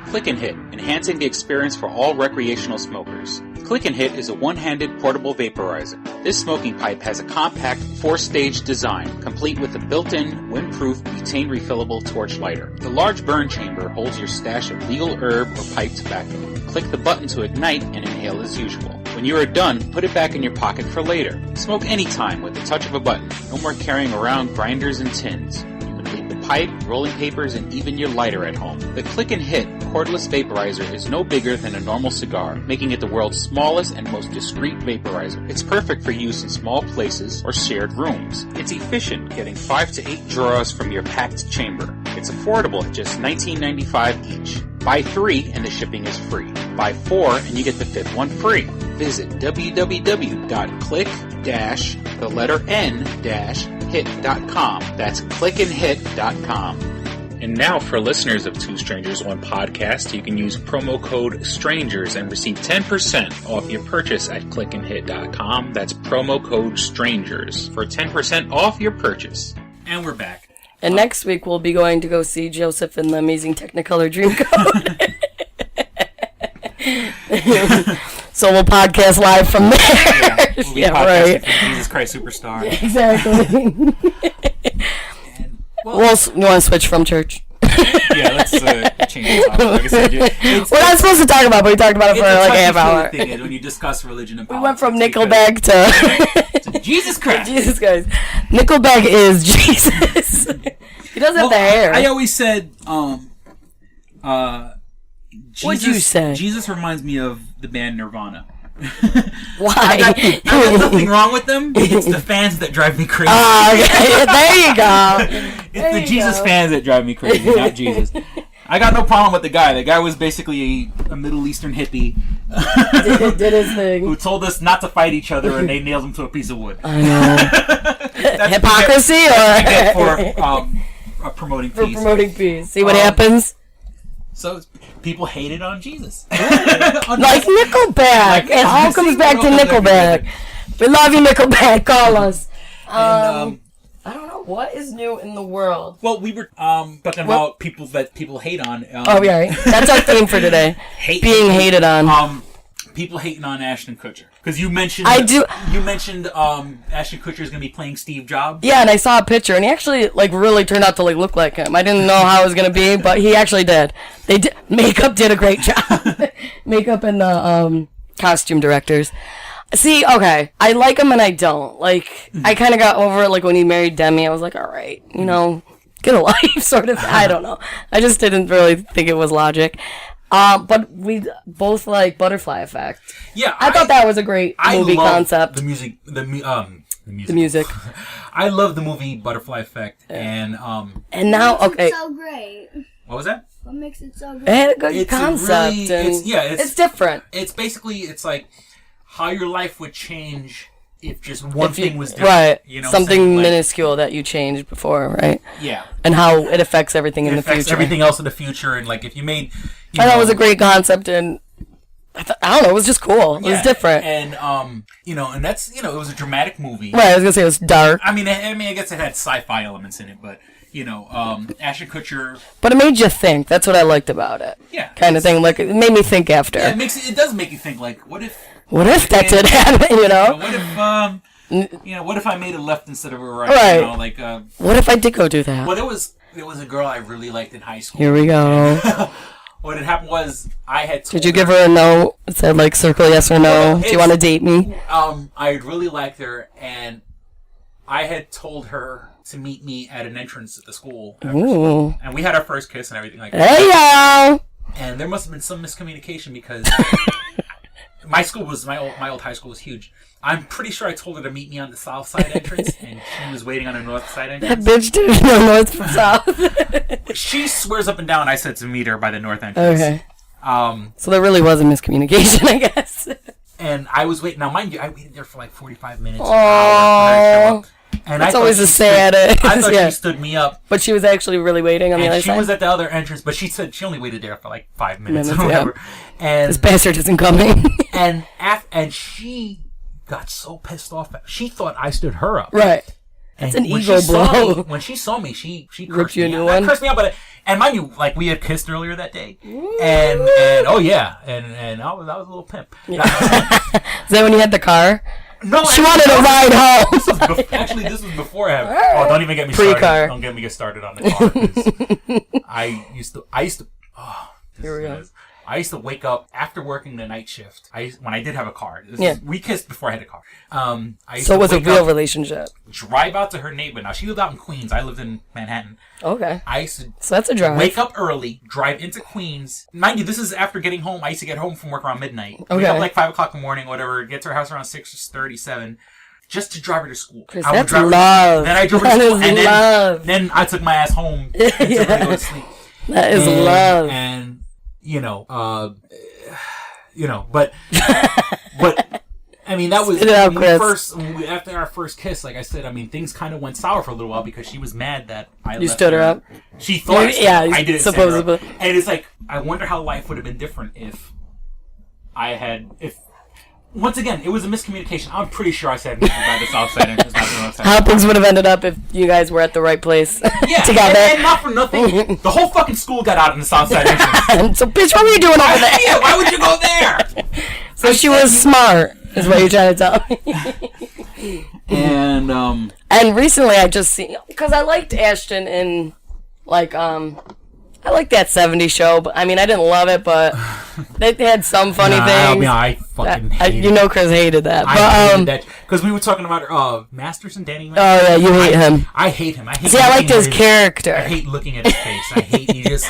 Click and Hit, enhancing the experience for all recreational smokers. Click and Hit is a one-handed portable vaporizer. This smoking pipe has a compact 4-stage design, complete with a built-in, windproof, butane refillable torch lighter. The large burn chamber holds your stash of legal herb or pipe tobacco. Click the button to ignite and inhale as usual. When you are done, put it back in your pocket for later. Smoke anytime with the touch of a button. No more carrying around grinders and tins. Leave the pipe, rolling papers, and even your lighter at home. The Click and Hit cordless vaporizer is no bigger than a normal cigar, making it the world's smallest and most discreet vaporizer. It's perfect for use in small places or shared rooms. It's efficient, getting 5 to 8 draws from your packed chamber. It's affordable at just $19.95 each. Buy 3 and the shipping is free. Buy 4 and you get the 5th one free. Visit www.click-hit.com. That's clickandhit.com. And now for listeners of Two Strangers, One Podcast, you can use promo code STRANGERS and receive 10% off your purchase at clickandhit.com. That's promo code STRANGERS for 10% off your purchase. And we're back. And next week we'll be going to go see Joseph in the Amazing Technicolor Dreamcoat. So we'll podcast live from there. Yeah, we'll be podcasting from Jesus Christ Superstar. Yeah, exactly. You want to switch from church? Yeah, let's change the topic. Like I said, we're not supposed to talk about it, but we talked about it for like a half hour. Thing is when you discuss religion and politics. We went from Nickelback to Jesus Christ. Jesus Christ. Nickelback is Jesus. He doesn't have the hair. I always said, Jesus, what'd you say? Jesus reminds me of the band Nirvana. Why? I got nothing wrong with them. It's the fans that drive me crazy. Okay. There you go. It's the Jesus fans that drive me crazy, not Jesus. I got no problem with the guy. The guy was basically a Middle Eastern hippie. Did his thing. Who told us not to fight each other, and they nailed him to a piece of wood. I know. Hypocrisy for promoting peace. For promoting peace. See what happens? So people hated on Jesus. Like Nickelback. It all comes back to Nickelback. We love you, Nickelback. Call us. I don't know. What is new in the world? Well, we were talking about people that people hate on. Oh, yeah. Right. That's our theme for today. Being hated on. People hating on Ashton Kutcher. Because you mentioned... You mentioned Ashton Kutcher is going to be playing Steve Jobs. Yeah, and I saw a picture, and he actually really turned out to look like him. I didn't know how it was going to be, but he actually did. Makeup did a great job. Makeup and the costume directors. See, okay, I like him and I don't. Like, I kind of got over it, like, when he married Demi. I was like, all right, you know, get a life, sort of. I don't know. I just didn't really think it was logic. But we both like Butterfly Effect. Yeah, I thought that was a great movie concept. The music. I love the movie Butterfly Effect, and now, okay. So great. What was that? What makes it so great? It had a good concept. It's different. It's basically, it's like how your life would change if just one thing was different. Right. You know, something minuscule that you changed before, right? Yeah. And how it affects everything in the future. It affects everything else in the future, and like if you made, I thought it was a great concept, and I don't know, it was just cool. It was different. And you know, and that's, you know, it was a dramatic movie. Right. I was gonna say it was dark. I mean, I guess it had sci-fi elements in it, but you know, Ashton Kutcher. But it made you think. That's what I liked about it. Yeah. Kind of thing. Like, it made me think after. Yeah, it does make you think. Like, what if that did happen? You know. What if I made a left instead of a right? Right. You know, like. What if I did go do that? Well, there was a girl I really liked in high school. Here we go. What had happened was I had. Did you give her a note? It said like circle yes or no. Do you want to date me? I really liked her, and I had told her to meet me at an entrance at the school. Ooh. And we had our first kiss and everything like that. Hey y'all! And there must have been some miscommunication because my old high school was huge. I'm pretty sure I told her to meet me on the south side entrance, and she was waiting on the north side entrance. That bitch didn't know north from south. She swears up and down I said to meet her by the north entrance. Okay. So there really was a miscommunication, I guess. And I was waiting. Now, mind you, I waited there for like 45 minutes. Oh. And that's always the saddest. I thought she stood me up. But she was actually really waiting on the other side? She was at the other entrance, but she said she only waited there for like 5 minutes or whatever. Yeah. And this bastard isn't coming. and she got so pissed off. She thought I stood her up. Right. That's an ego blow. When she saw me, she ripped you a new one. one. Cursed me out, and mind you, like we had kissed earlier that day, and oh yeah, and I was a little pimp. Yeah. Is that when you had the car? No, she wanted a ride home. Actually, this was before I had. Oh, don't even get me started. Pre-car. Don't get me started on the car. 'Cause I used to. Oh, here we go. I used to wake up after working the night shift. When I did have a car. We kissed before I had a car. So it was a real relationship. Drive out to her neighbor. Now, she lived out in Queens. I lived in Manhattan. Okay. I used to so that's a drive. Wake up early, drive into Queens. Mind you, this is after getting home. I used to get home from work around midnight. Okay. Wake up like 5 o'clock in the morning, whatever. Get to her house around 6:37. Just to drive her to school. Chris, that's love. Then I drove her to school, and then I took my ass home and took her to go to sleep. That is love. And but I mean, that was after our first kiss. Like I said, I mean, things kind of went sour for a little while because she was mad that I you stood her up. She thought I didn't supposedly. And it's like, I wonder how life would have been different if once again, it was a miscommunication. I'm pretty sure I said meet me by the south side entrance, not the north side. How things would have ended up if you guys were at the right place together. And not for nothing, the whole fucking school got out in the south side entrance. So, bitch, what were you doing over there? Yeah, why would you go there? So she was smart, is what you're trying to tell me. And recently I just seen, because I liked Ashton in, like, I like that 70s show, but I mean, I didn't love it, but they had some funny things. I fucking hated it. You know Chris hated that. I hated that. Because we were talking about Masterson, Danny Masterson. Oh, yeah, you hate him. I hate him. See, I liked his character. I hate looking at his face. I hate his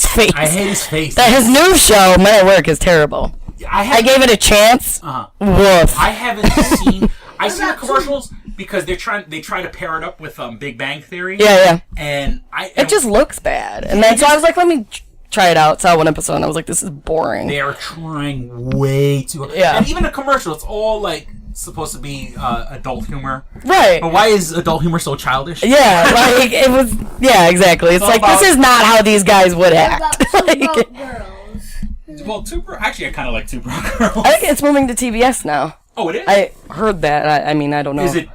face. I hate his face. His new show, Men at Work, is terrible. I gave it a chance. Woof. I haven't seen... I see the commercials because they try to pair it up with Big Bang Theory. Yeah. And it just looks bad. And then so I was like, let me try it out. Saw one episode and I was like, this is boring. They are trying way too hard. Yeah. And even the commercial, it's all like supposed to be adult humor. Right. But why is adult humor so childish? Yeah, like it was. Yeah, exactly. It's like this is not how these guys would act. Well, actually, I kind of like Two Broke Girls. I think it's moving to TBS now. Oh, it is? I heard that. I mean, I don't know. Is it?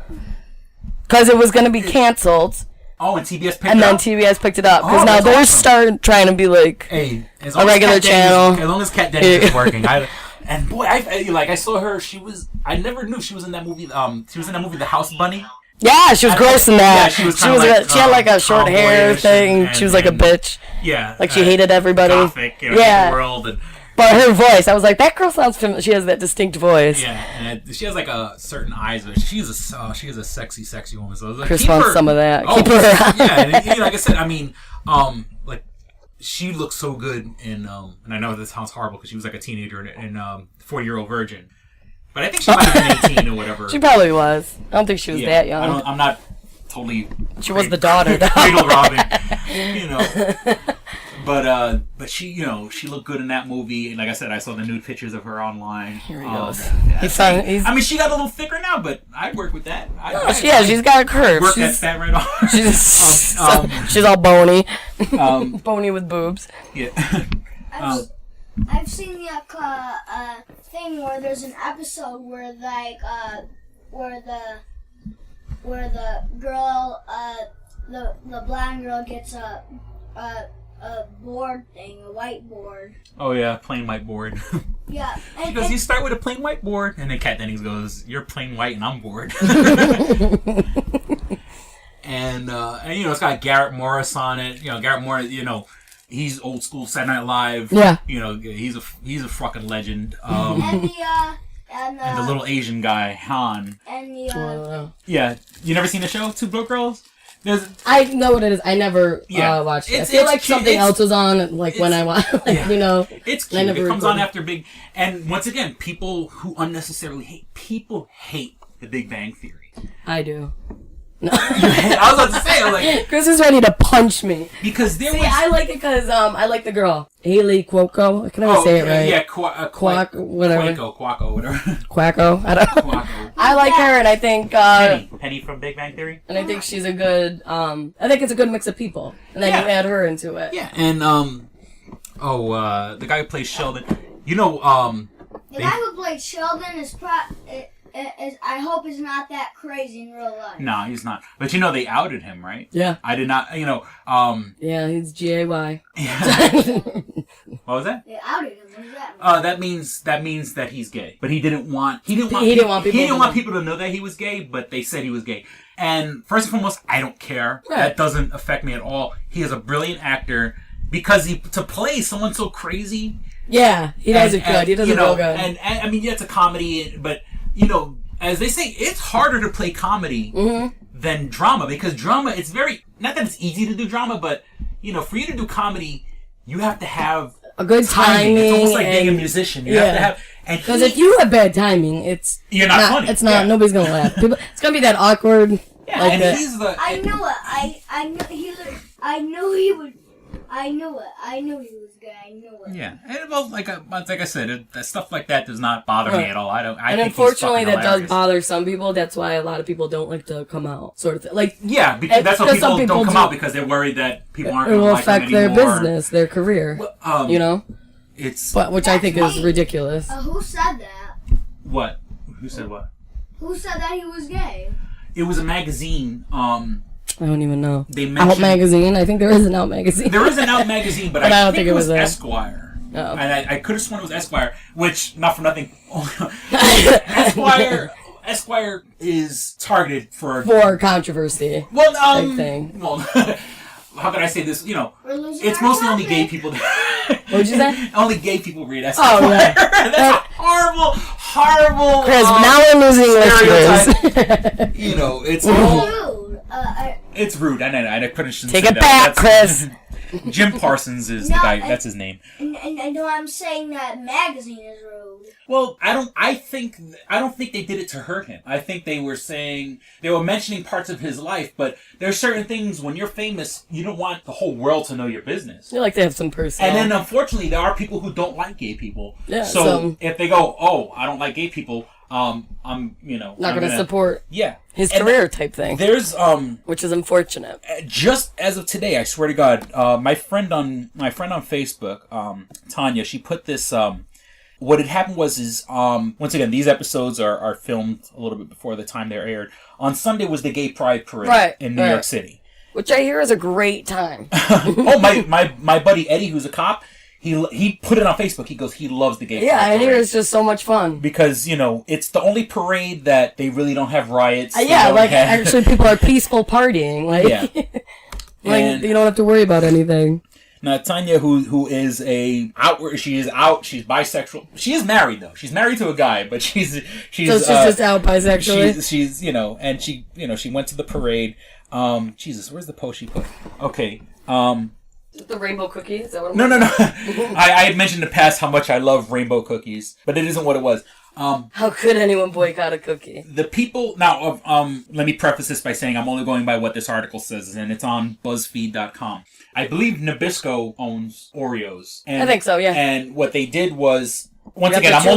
Because it was going to be canceled. Oh, and TBS picked it up? And then TBS picked it up. Because now they're starting trying to be like a regular channel. As long as Kat Dennings is working. And boy, I saw her. I never knew she was in that movie. She was in that movie, The House Bunny. Yeah, she was gross in that. Yeah, she had like a short hair thing. She was like a bitch. Yeah. Like she hated everybody. Gothic, the world. And But her voice, I was like, that girl sounds familiar. She has that distinct voice. Yeah, and she has like a certain eyes, but she is a sexy woman. So I was like, Chris wants some of that. Oh, keep her. Yeah, and, like I said, I mean, like she looks so good in, and I know this sounds horrible because she was like a teenager in 40-Year-Old Virgin, but I think she might have been 18 or whatever. She probably was. I don't think she was that young. I'm not totally. She was the daughter, though. Cradle robbing, But she, she looked good in that movie. Like I said, I saw the nude pictures of her online. Here he goes. Yeah, I mean, she got a little thicker now, but I'd work with that. She's got a curve. Work that fat right off. She's all bony. Bony with boobs. Yeah. I've seen the thing where there's an episode where the girl, the blonde girl gets a board thing, a whiteboard. Oh yeah, plain white board. Yeah. She goes, you start with a plain white board, and then Kat Dennings goes, you're plain white and I'm bored. and it's got Garrett Morris on it. Garrett Morris, he's old school Saturday Night Live. Yeah. He's a fucking legend. And the little Asian guy, Han. And the Yeah, you never seen the show Two Broke Girls? I know what it is. I never watched it. I feel like something else was on, when I watched, It's cute. It comes on after Big... And once again, people who unnecessarily hate The Big Bang Theory. I do. No. I was about to say, Chris is ready to punch me. Because I like it because I like the girl. Haley Cuoco. I can never say it right. Yeah, whatever. Quacko, whatever. Quacko. I don't know. Quacko. I like her, and I think... Penny from Big Bang Theory? And I think she's a good... I think it's a good mix of people. And then you add her into it. Yeah, and, the guy who plays Sheldon... The guy who played Sheldon is I hope is not that crazy in real life. No, he's not. But they outed him, right? Yeah. I did not, Yeah, he's G-A-Y. Yeah. What was that? They outed him. What does that mean? That means that he's gay. But he didn't want people to know that he was gay, but they said he was gay. And first and foremost, I don't care. Right. That doesn't affect me at all. He is a brilliant actor because to play someone so crazy. Yeah, he does it good. He does it real good. And I mean, it's a comedy, but as they say, it's harder to play comedy than drama because drama, it's very, not that it's easy to do drama, but, for you to do comedy, you have to have a good timing. It's almost like being a musician. You have to have, because if you have bad timing, you're not funny. It's not, nobody's gonna laugh. It's gonna be that awkward. Yeah, and he's the... I knew it. I knew he was gay. I knew it. Yeah, and like I said, stuff like that does not bother me at all. I think unfortunately, that hilarious. does bother some people. That's why a lot of people don't like to come out, sort of thing. Because that's why people don't come out because they're worried that people aren't going to like them anymore. It will affect their business, their career. Well, which I think is ridiculous. Who said that? What? Who said what? Who said that he was gay? It was a magazine. I don't even know. They mentioned Out magazine. I think there is an Out magazine. There is an Out magazine, but I don't think it was Esquire. Oh. And I could have sworn it was Esquire, which not for nothing. Esquire is targeted for controversy. Well, type thing. Well, how can I say this? It's mostly only gay people. What'd you say? Only gay people read Esquire. Oh yeah, that's horrible. Chris, now we're losing listeners. It's rude. It's rude. I know. I couldn't say Take it that. back, Chris. Jim Parsons is the guy. That's his name. And I know I'm saying that magazine is rude. Well, I don't think they did it to hurt him. I think they were mentioning parts of his life, but there are certain things when you're famous, you don't want the whole world to know your business. You like to have some personal. And then unfortunately, there are people who don't like gay people. Yeah. So if they go, "Oh, I don't like gay people," I'm not going to support. Yeah. His career type thing. There's which is unfortunate. Just as of today, I swear to God, my friend on Facebook, Tanya, she put this. What had happened was once again, these episodes are filmed a little bit before the time they're aired. On Sunday was the Gay Pride Parade in New York City, which I hear is a great time. Oh, my buddy Eddie, who's a cop. He put it on Facebook. He goes, he loves the Gay Pride I Parade. hear it's just so much fun. Because, it's the only parade that they really don't have riots. Actually people are peaceful partying. You don't have to worry about anything. Now, Tanya, who is she's bisexual. She is married, though. She's married to a guy, but she's so she's just out bisexually? She's, and she went to the parade. Jesus, where's the post she put? Okay. The rainbow cookie? Is that what No. I had mentioned in the past how much I love rainbow cookies, but it isn't what it was. How could anyone boycott a cookie? The people now. Let me preface this by saying I'm only going by what this article says, and it's on BuzzFeed.com. I believe Nabisco owns Oreos. And, I think so. Yeah. And what they did was, once again, I'm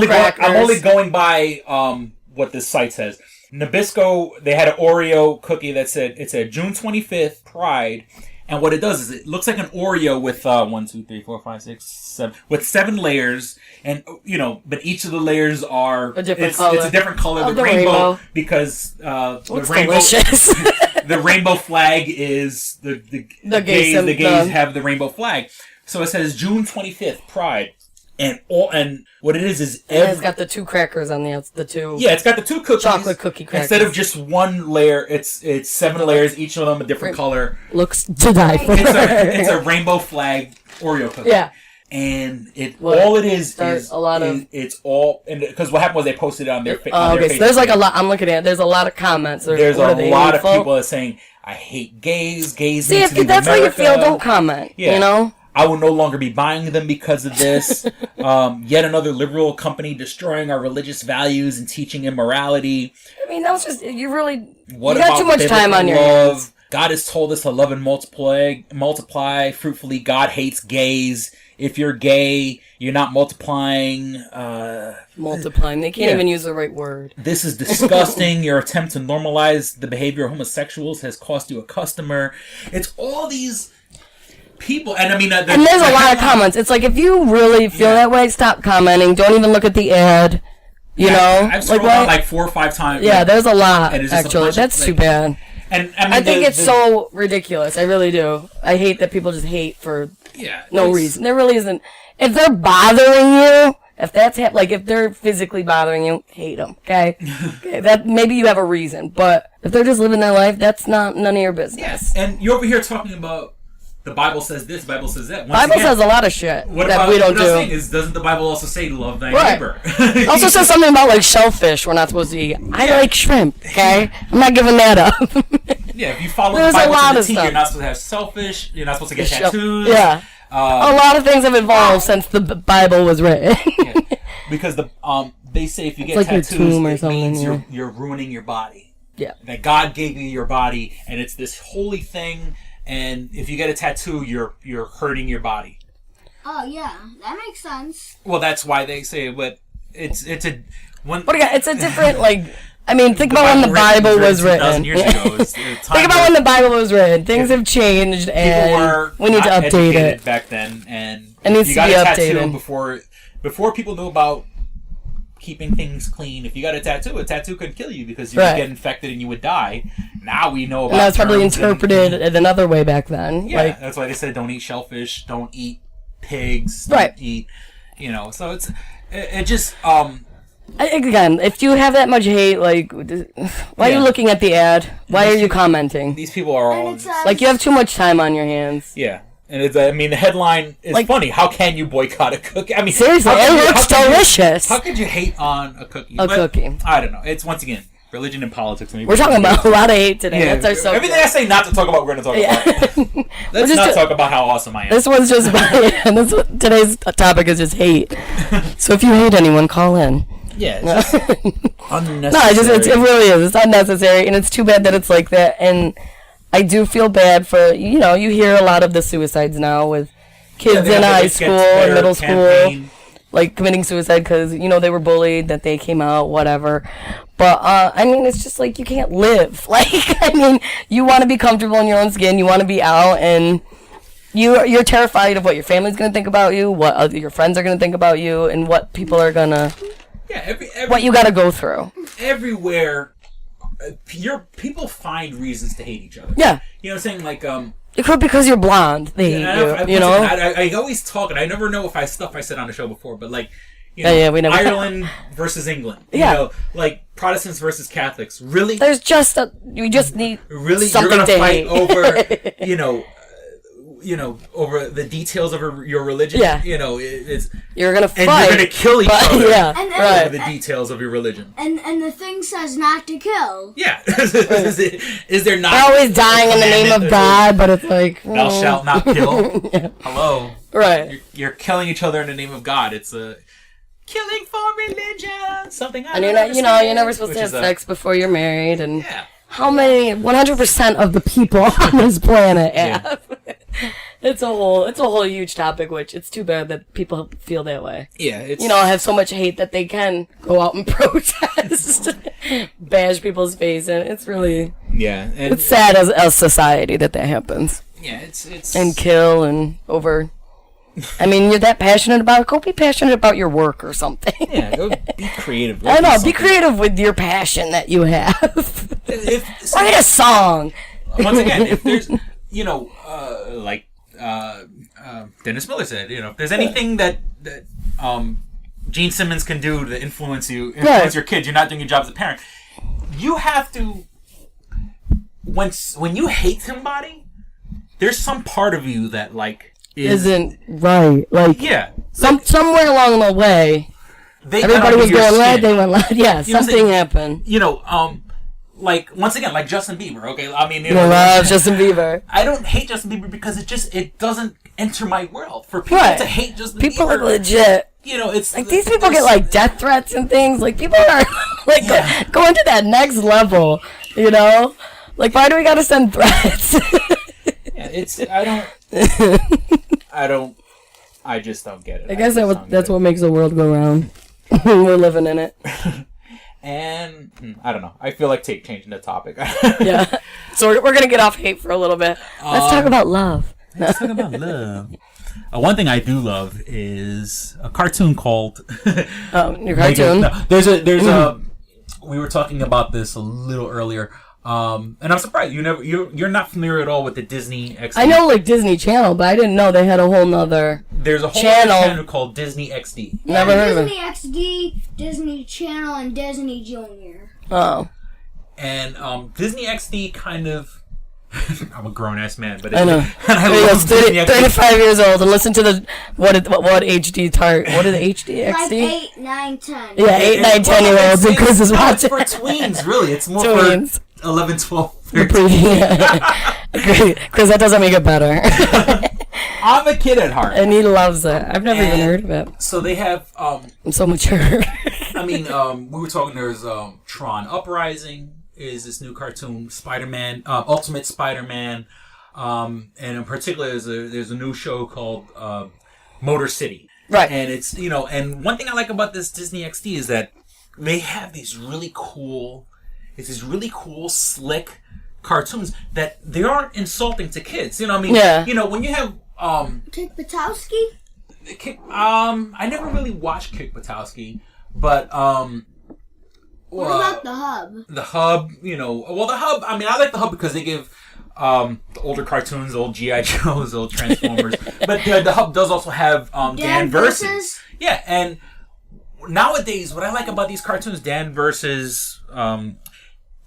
only going by what this site says. Nabisco, they had an Oreo cookie that said June 25th Pride. And what it does is it looks like an Oreo with 1, 2, 3, 4, 5, 6, 7 with 7 layers, and but each of the layers are a different color. It's a different color. Of the rainbow because the rainbow delicious. the rainbow flag is the gays have the rainbow flag. So it says June 25th Pride. And what it is it's got the 2 crackers on the outside. The 2. Yeah, it's got the 2 cookies. Chocolate cookie crackers. Instead of just 1 layer, it's 7 layers, each of them a different color. Looks to die for. It's a rainbow flag Oreo cookie. Yeah. And all it is a lot of. It's all because what happened was they posted it on their. Oh, okay. So there's like a lot. I'm looking at it. There's a lot of comments. There's a lot of people that are saying, "I hate gays. Gays See, need if to leave that's America." how you feel, don't comment. Yeah. You know. I will no longer be buying them because of this. Yet another liberal company destroying our religious values and teaching immorality. I mean, that was just you What you got too much time on your hands. God has told us to love and multiply fruitfully. God hates gays. If you're gay, you're not multiplying. Multiplying. They can't even use the right word. This is disgusting. Your attempt to normalize the behavior of homosexuals has cost you a customer. It's all these people, and I mean, and there's a lot of comments. It's like if you really feel that way, stop commenting. Don't even look at the ad. You know, I've scrolled down like 4 or 5 times. Yeah, there's a lot. Actually, that's too bad. And I think it's so ridiculous. I really do. I hate that people just hate for no reason. There really isn't. If they're bothering you, if that's if they're physically bothering you, hate them. Okay, that maybe you have a reason, but if they're just living their life, that's none of your business. Yes, and you're over here talking about. The Bible says this, the Bible says that. Bible says a lot of shit that we don't do. Doesn't the Bible also say love thy neighbor? It also says something about shellfish we're not supposed to eat. I like shrimp, okay? I'm not giving that up. Yeah, if you follow the Bible to the T, you're not supposed to have shellfish, you're not supposed to get tattoos. Yeah. A lot of things have evolved since the Bible was written. Because they say if you get tattoos, it means you're ruining your body. Yeah. That God gave you your body, and it's this holy thing. And if you get a tattoo, you're hurting your body. Oh yeah, that makes sense. Well, that's why they say it, but it's a different I mean, think about when the Bible was written. Think about when the Bible was written. Things have changed, and we need to update it. Back then, and it needs to be updated before people knew about keeping things clean. If you got a tattoo could kill you because you would get infected and you would die. Now we know about. And that's probably interpreted another way back then. Yeah, that's why they said don't eat shellfish, don't eat pigs, don't eat. So it just. Again, if you have that much hate, why are you looking at the ad? Why are you commenting? These people are all you have too much time on your hands. Yeah. And the headline is funny. How can you boycott a cookie? I mean, seriously, it looks delicious. How could you hate on a cookie? Cookie. I don't know. It's once again religion and politics. We're talking about a lot of hate today. Yeah. That's our subject. Everything I say not to talk about, we're going to talk about. Let's not talk about how awesome I am. This one's just today's topic is just hate. So if you hate anyone, call in. Yeah, it's just unnecessary. No, it really is. It's unnecessary, and it's too bad that it's like that. And I do feel bad for you hear a lot of the suicides now with kids in high school and middle school, committing suicide because they were bullied, that they came out, whatever. But I mean, it's just you can't live. You want to be comfortable in your own skin. You want to be out, and you're terrified of what your family's going to think about you, what your friends are going to think about you, and what people are going to. Yeah, what you got to go through. Everywhere, people find reasons to hate each other. Yeah. You know what I'm saying? It could because you're blonde. They hate you. I always talk, and I never know if I said on the show before, but we never Ireland versus England. Protestants versus Catholics. Really? There's you just need really something you're gonna to fight hate. over over the details of your religion. Yeah. You're gonna fight, and you're gonna kill each other. Yeah, over the details of your religion. And the thing says not to kill. Yeah. Is there not? They're always dying in the name of God, but it's like thou shalt not kill. Yeah. Hello. Right. You're killing each other in the name of God. It's a killing for religion. Something. And you're never supposed to have sex before you're married. And how many? 100% of the people on this planet have. It's a whole huge topic. Which it's too bad that people feel that way. Yeah. It's have so much hate that they can go out and protest, bash people's face, and it's really and it's sad as a society that happens. Yeah. It's and kill and over. I mean, you're that passionate about it. Go be passionate about your work or something. Yeah, go be creative. I know, be creative with your passion that you have. Write a song. Once again, if there's, like Dennis Miller said, if there's anything that Gene Simmons can do to influence your kids, you're not doing your job as a parent. You have to, when you hate somebody, there's some part of you that, isn't right. Somewhere along the way, everybody was going red, they went left. Yeah, something happened. Once again, like Justin Bieber. Okay, I mean, love Justin Bieber. I don't hate Justin Bieber because it doesn't enter my world. For people to hate Justin Bieber, people are legit. It's like these people get death threats and things. Like people are going to that next level. Why do we gotta send threats? I just don't get it. I guess that's what makes the world go round. We're living in it. And I don't know. I feel like changing the topic. Yeah. So we're gonna get off hate for a little bit. Let's talk about love. Let's talk about love. One thing I do love is a cartoon called. Your cartoon. There's a. We were talking about this a little earlier. And I'm surprised you're not familiar at all with the Disney XD. I know Disney Channel, but I didn't know they had a whole nother. There's a whole channel called Disney XD. Never heard of it. Disney XD, Disney Channel, and Disney Junior. Oh. And Disney XD kind of. I'm a grown ass man, but I know. And I love 35 years old and listen to the what HD what is HD XD? Like 8, 9, 10. Yeah, 8, 9, 10-year-olds because it's watching. It's for tweens, really. It's more for 11, 12, 13. Because that doesn't make it better. I'm a kid at heart. And he loves it. I've never even heard of it. So they have... I'm so mature. I mean, we were talking, there's Tron Uprising is this new cartoon, Spider-Man, Ultimate Spider-Man. And in particular, there's a new show called Motor City. Right. And it's, and one thing I like about this Disney XD is that they have these really cool... It's these really cool, slick cartoons that they aren't insulting to kids. You know what I mean? Yeah. When you have Kick Buttowski? I never really watched Kick Buttowski, but what about The Hub? The Hub, the Hub, I mean, I like The Hub because they give the older cartoons, old G.I. Joes, old Transformers, but the Hub does also have Dan Versus. Yeah, and nowadays, what I like about these cartoons, Dan Versus,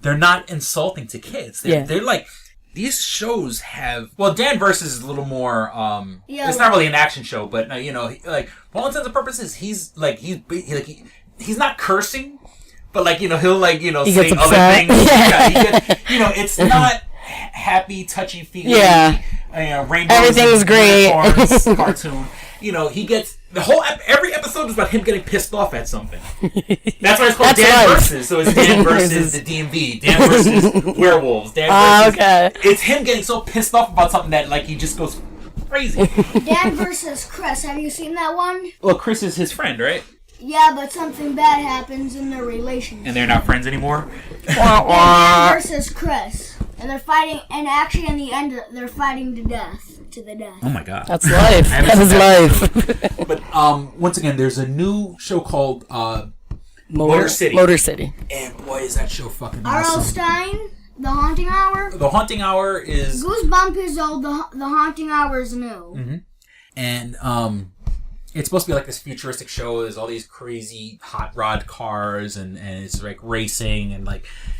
they're not insulting to kids. They're like, these shows have... Well, Dan Versus is a little more... it's not really an action show, but, for all intents and purposes, he's not cursing, but, he'll, say other things. It's not happy, touchy-feely, rainbows. Everything's great. Cartoon. He gets... every episode is about him getting pissed off at something. That's why it's called Dan Versus. So it's Dan versus the DMV, Dan versus werewolves, Dan versus... okay. It's him getting so pissed off about something that, he just goes crazy. Dan versus Chris. Have you seen that one? Well, Chris is his friend, right? Yeah, but something bad happens in their relationship. And they're not friends anymore? Dan versus Chris. And they're fighting, and actually in the end, they're fighting to the death. Oh my god. That's life. That is life. But once again, there's a new show called Motor City. Motor City. And boy, is that show fucking R.L. awesome. Stein, The Haunting Hour. The Haunting Hour is... Goosebump is old, The Haunting Hour is new. Mm-hmm. And it's supposed to be like this futuristic show. There's all these crazy hot rod cars, and it's racing, and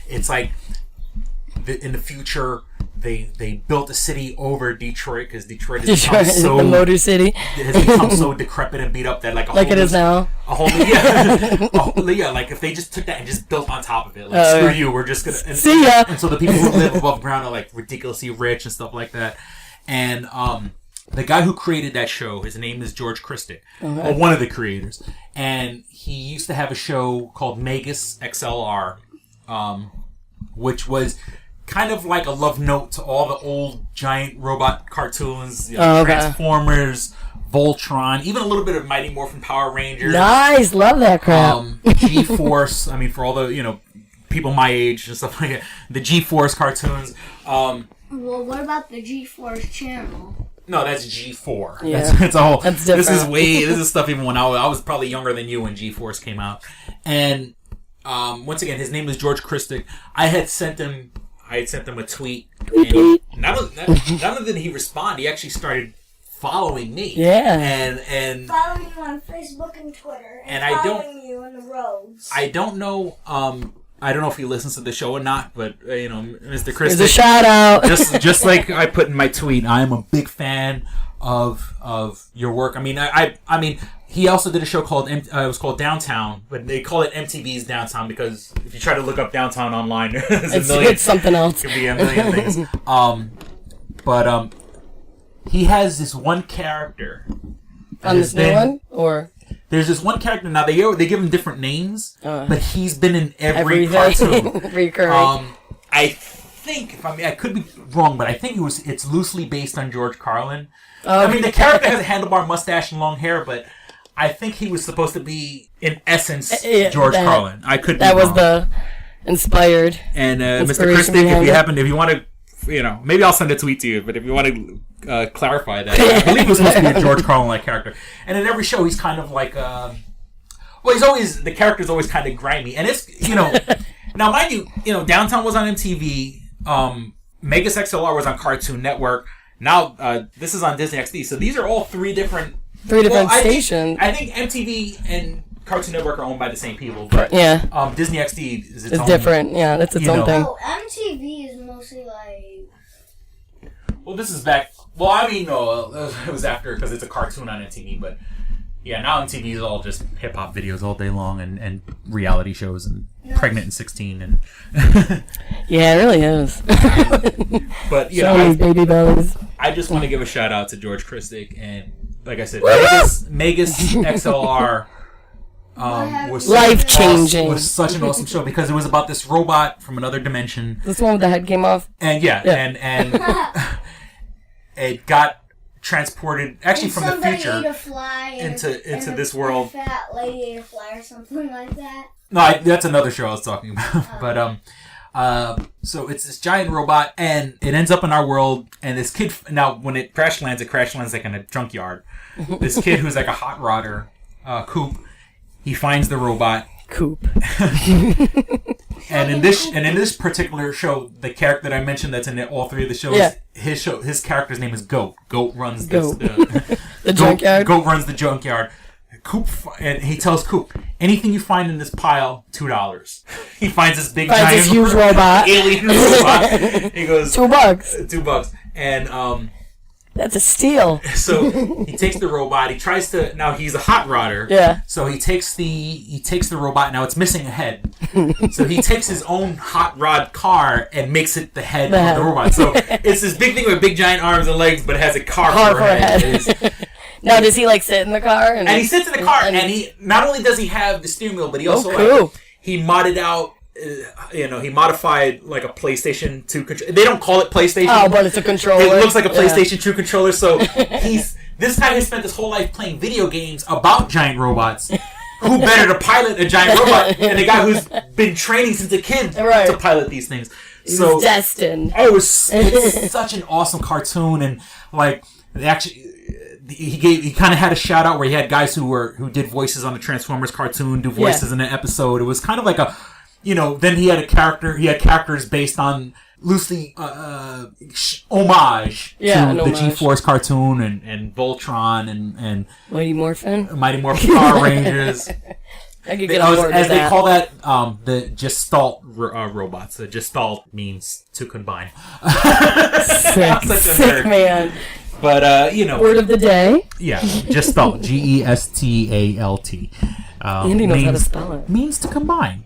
it's in the future, they built a city over Detroit because Detroit has become so the Motor City has become so decrepit and beat up that like it is now. Like if they just took that and just built on top of it, like screw you, we're just gonna see ya. And so the people who live above ground are like ridiculously rich and stuff like that. And the guy who created that show, his name is George Christic, or one of the creators, and he used to have a show called Megas XLR, which was kind of like a love note to all the old giant robot cartoons, Transformers, Voltron, even a little bit of Mighty Morphin Power Rangers. Nice, love that crap. G-Force, I mean, for all the, people my age and stuff like that, the G-Force cartoons. Well, what about the G-Force channel? No, that's G4. Yeah. That's a whole. That's different. This is stuff even when I was probably younger than you when G-Force came out. And once again, his name is George Christic. I had sent him a tweet. And not only did he respond, he actually started following me. Yeah. And following you on Facebook and Twitter. And following you on the roads. I don't know. I don't know if he listens to the show or not, but Mr. Christic. There's a shout out. just like I put in my tweet, I am a big fan of your work. I mean, I mean, he also did a show called it was called Downtown, but they call it MTV's Downtown because if you try to look up Downtown online, it's something else. It could be a million things. But he has this one character on this new one, or there's this one character now. They give him different names, but he's been in every cartoon. Recurring. I think I could be wrong, but I think it's loosely based on George Carlin. I mean, the character has a handlebar mustache and long hair, but I think he was supposed to be, in essence, George Carlin. I could be wrong. That was the inspired. And Mr. Christic, if you want to, maybe I'll send a tweet to you. But if you want to clarify that, I believe it was supposed to be a George Carlin-like character. And in every show, he's kind of like, the character's always kind of grimy, and it's now mind you, Downtown was on MTV, Megas XLR was on Cartoon Network. Now this is on Disney XD. So these are all three different stations. I think MTV and Cartoon Network are owned by the same people, but Disney XD is its own, different. Yeah, that's its own thing. Oh, MTV is mostly like. Well, this is back. Well, I mean, no, it was after because it's a cartoon on MTV, but yeah, now MTV is all just hip hop videos all day long and reality shows and Pregnant in 16 and. Yeah, it really is. But baby bellies. I just want to give a shout out to George Christic, and like I said, Megas XLR was life-changing. Was such an awesome show because it was about this robot from another dimension. This one with the head came off. And and it got transported actually from the future ate a fly into this world. A fat lady ate a fly or something like that. No, that's another show I was talking about. But so it's this giant robot, and it ends up in our world. And this kid, now when it crash lands like in a junkyard. This kid who's like a hot rodder, Coop, he finds the robot. Coop. And in this particular show, the character that I mentioned that's in all three of the shows, his character's name is Goat. Goat runs the junkyard. Goat runs the junkyard. Coop, and he tells Coop, anything you find in this pile, $2. He finds this giant huge robot, alien robot. He goes $2. $2, and that's a steal. So he takes the robot. He tries to. Now he's a hot rodder. Yeah. So he takes the robot. Now it's missing a head. So he takes his own hot rod car and makes it the head of the robot. So it's this big thing with big giant arms and legs, but it has a car for a head. Now does he sit in the car? And he sits in the car, and he not only does he have the steering wheel, but he also he modded out. He modified like a PlayStation 2 controller. They don't call it PlayStation. Oh, but it's a controller. It looks like a PlayStation 2 controller. So this guy has spent his whole life playing video games about giant robots. Who better to pilot a giant robot than a guy who's been training since a kid to pilot these things? So destined. Oh, it's such an awesome cartoon, and he kind of had a shout out where he had guys who did voices on the Transformers cartoon do voices in an episode. It was kind of like a. Then he had characters based on loosely homage to the G-Force cartoon and Voltron and Mighty Morphin Power Rangers. I could get on board as with they call that, the Gestalt robots. The Gestalt means to combine. Sick man. But you know, word of the day. Yeah, Gestalt. Gestalt. Andy knows how to spell it. Means to combine,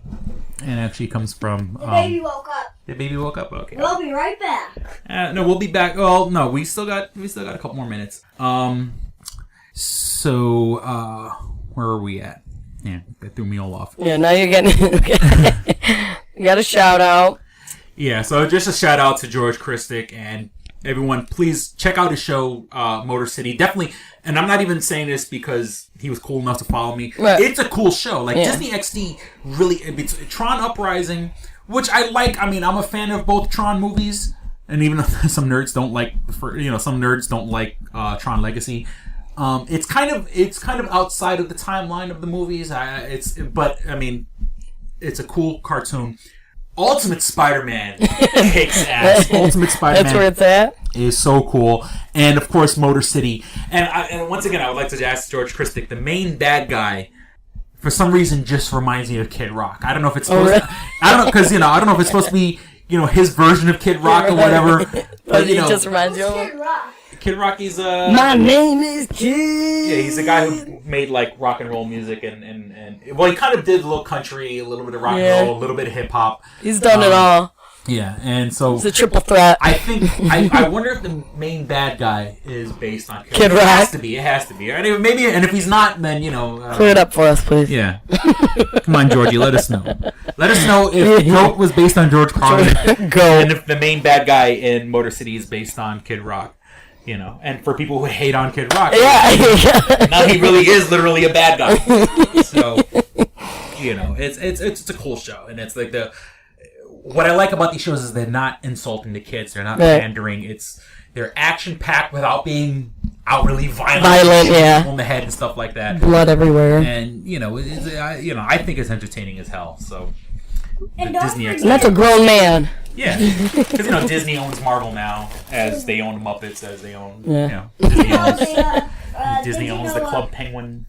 and actually comes from. The baby woke up. The baby woke up. Okay. We'll be right back. No, we'll be back. Well, no, we still got a couple more minutes. So where are we at? Yeah, that threw me all off. Yeah, now you're getting. You got a shout out. Yeah, so just a shout out to George Christic and everyone. Please check out his show, Motor City. Definitely, and I'm not even saying this because he was cool enough to follow me. Right. It's a cool show. Like Disney XD, really. It's Tron Uprising, which I like. I mean, I'm a fan of both Tron movies, and even though some nerds don't like, Tron Legacy. It's kind of outside of the timeline of the movies. But I mean, it's a cool cartoon. Ultimate Spider-Man kicks ass. Ultimate Spider-Man. That's where it's at. Is so cool, and of course Motor City. And once again, I would like to ask George Christic, the main bad guy, for some reason, just reminds me of Kid Rock. I don't know if it's supposed to. I don't know because I don't know if it's supposed to be his version of Kid Rock or whatever. But he just reminds you of Kid Rock. Kid Rock, he's My name is Kid. Yeah, he's a guy who made like rock and roll music and well, he kind of did a little country, a little bit of rock and roll, a little bit of hip hop. He's done it all. Yeah, and so it's a triple threat. I think I wonder if the main bad guy is based on Kid Rock. It has to be. And if he's not, then clear it up for us, please. Yeah. Come on, Georgie, let us know. Let us know if Goat was based on George Carlin, and if the main bad guy in Motor City is based on Kid Rock. And for people who hate on Kid Rock, now he really is literally a bad guy. So, it's a cool show, and it's like what I like about these shows is they're not insulting the kids, they're not pandering. They're action packed without being outwardly violent, on the head and stuff like that, blood everywhere, and I think it's entertaining as hell. So, and Disney XD. And that's a grown man. Yeah, because Disney owns Marvel now, as they own Muppets, as they own Disney owns the Club Penguin.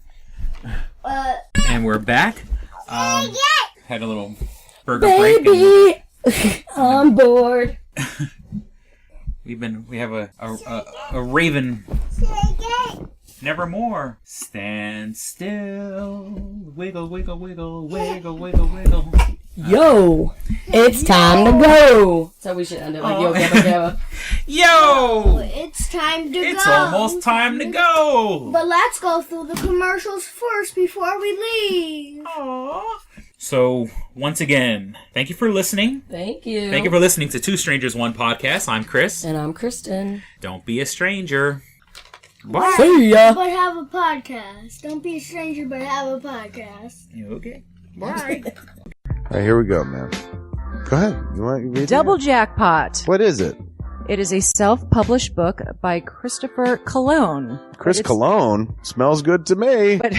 And we're back. Had a little burger break. On board. We have a raven. Nevermore. Stand still. Wiggle, wiggle, wiggle, wiggle, wiggle, wiggle. Yo, it's time to go. So we should end it like yo, gabba, Yo, it's time to go. It's almost time to go. But let's go through the commercials first before we leave. Aww. So, once again, thank you for listening. Thank you. Thank you for listening to Two Strangers, One Podcast. I'm Chris. And I'm Kristen. Don't be a stranger. Bye. See ya. But have a podcast. Don't be a stranger, but have a podcast. Okay. Bye. All right, here we go, man. Go ahead. You want to read Double Jackpot. What is it? It is a self-published book by Christopher Cologne. Chris Cologne? Smells good to me. But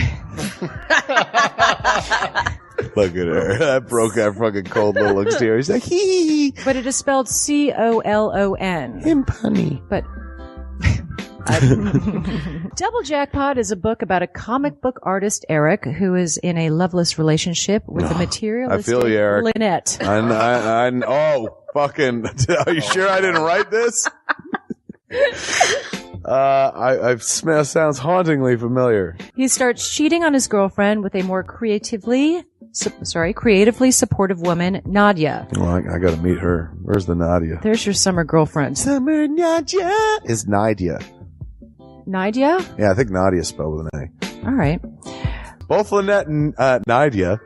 look at her. That broke that fucking cold little exterior. He's like, hee. But it is spelled C-O-L-O-N. Him punny. But Double Jackpot is a book about a comic book artist, Eric, who is in a loveless relationship with a materialistic I feel you, Eric. Lynette. Oh, fucking. Are you sure I didn't write this? Sounds hauntingly familiar. He starts cheating on his girlfriend with a more creatively supportive woman, Nadia. Well, I gotta meet her. Where's the Nadia? There's your summer girlfriend. Summer Nadia is Nadia. Nadia? Yeah, I think Nadia spelled with an A. All right. Both Lynette and Nadia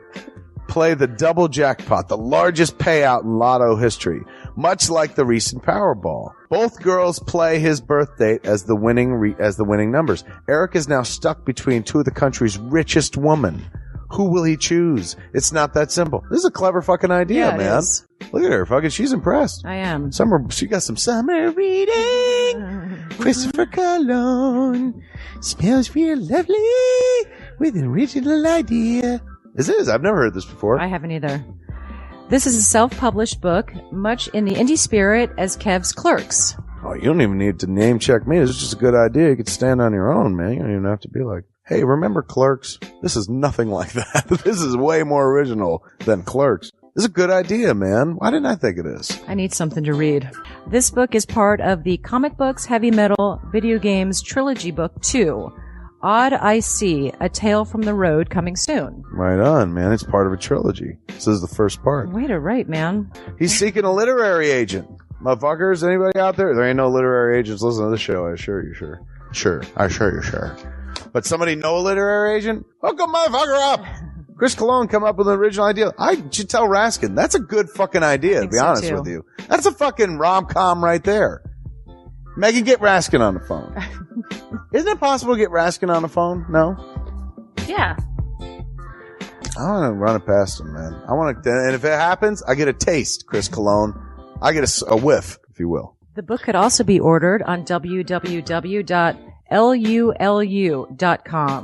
play the double jackpot, the largest payout in lotto history, much like the recent Powerball. Both girls play his birth date as the winning numbers. Eric is now stuck between two of the country's richest women. Who will he choose? It's not that simple. This is a clever fucking idea, man. Look at her, fucking. She's impressed. I am. She got some summer reading. Christopher Cologne smells real lovely with an original idea. I've never heard this before. I haven't either. This is a self-published book, much in the indie spirit as Kev's Clerks. Oh, you don't even need to name check me. It's just a good idea. You could stand on your own, man. You don't even have to be like, hey, remember Clerks? This is nothing like that. This is way more original than Clerks. This is a good idea, man. Why didn't I think of this? I need something to read. This book is part of the Comic Books, Heavy Metal, Video Games Trilogy Book 2. Odd I See, A Tale from the Road, coming soon. Right on, man. It's part of a trilogy. This is the first part. Way to write, man. He's seeking a literary agent. Motherfuckers, anybody out there? There ain't no literary agents listening to this show, I assure you, sure. Sure. I assure you, sure. But somebody know a literary agent? Hook a motherfucker up! Chris Cologne come up with an original idea. I should tell Raskin. That's a good fucking idea, to be honest with you. That's a fucking rom-com right there. Megan, get Raskin on the phone. Isn't it possible to get Raskin on the phone? No? Yeah. I want to run it past him, man. I want to, and if it happens, I get a taste, Chris Cologne. I get a whiff, if you will. The book could also be ordered on www.lulu.com.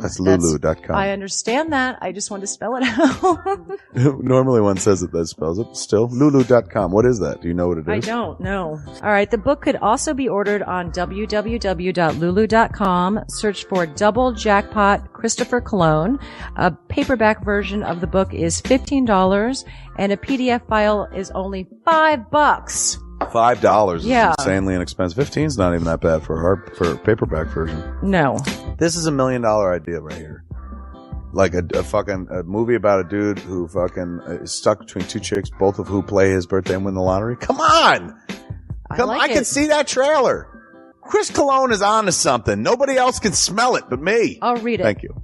That's lulu.com. I understand that. I just want to spell it out. Normally one says it that spells it. Still, lulu.com. What is that? Do you know what it is? I don't know. All right. The book could also be ordered on www.lulu.com. Search for Double Jackpot Christopher Cologne. A paperback version of the book is $15 and a PDF file is only $5. $5 is insanely inexpensive. 15's not even that bad for a paperback version. No. This is $1 million idea right here. Like a movie about a dude who fucking is stuck between two chicks, both of who play his birthday and win the lottery. Come on! I can see that trailer. Chris Cologne is on to something. Nobody else can smell it but me. I'll read it. Thank you.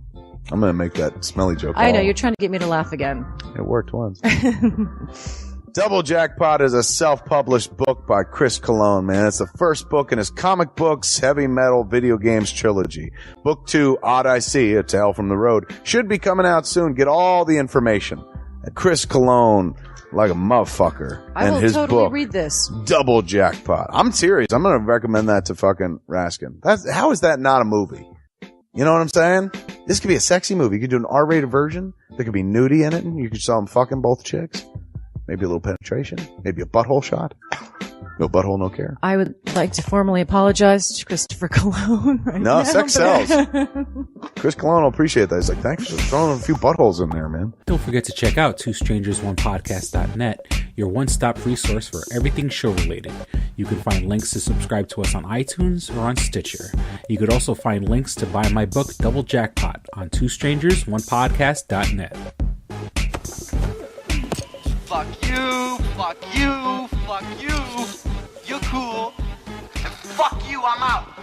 I'm going to make that smelly joke. I know. You're trying to get me to laugh again. It worked once. Double Jackpot is a self-published book by Chris Cologne, man. It's the first book in his Comic Books, Heavy Metal, Video Games trilogy. Book 2, Odd I See, A Tale from the Road, should be coming out soon. Get all the information at Chris Cologne, like a motherfucker. I will his totally book, read this. Double Jackpot. I'm serious. I'm going to recommend that to fucking Raskin. How is that not a movie? You know what I'm saying? This could be a sexy movie. You could do an R-rated version. There could be nudity in it, and you could show them fucking both chicks. Maybe a little penetration. Maybe a butthole shot. No butthole, no care. I would like to formally apologize to Christopher Cologne right now. No, sex sells. Chris Cologne will appreciate that. He's like, thanks for throwing a few buttholes in there, man. Don't forget to check out twostrangersonePodcast.net, your one-stop resource for everything show-related. You can find links to subscribe to us on iTunes or on Stitcher. You could also find links to buy my book, Double Jackpot, on twostrangersonepodcast.net. Fuck you, fuck you, fuck you. You're cool. And fuck you, I'm out.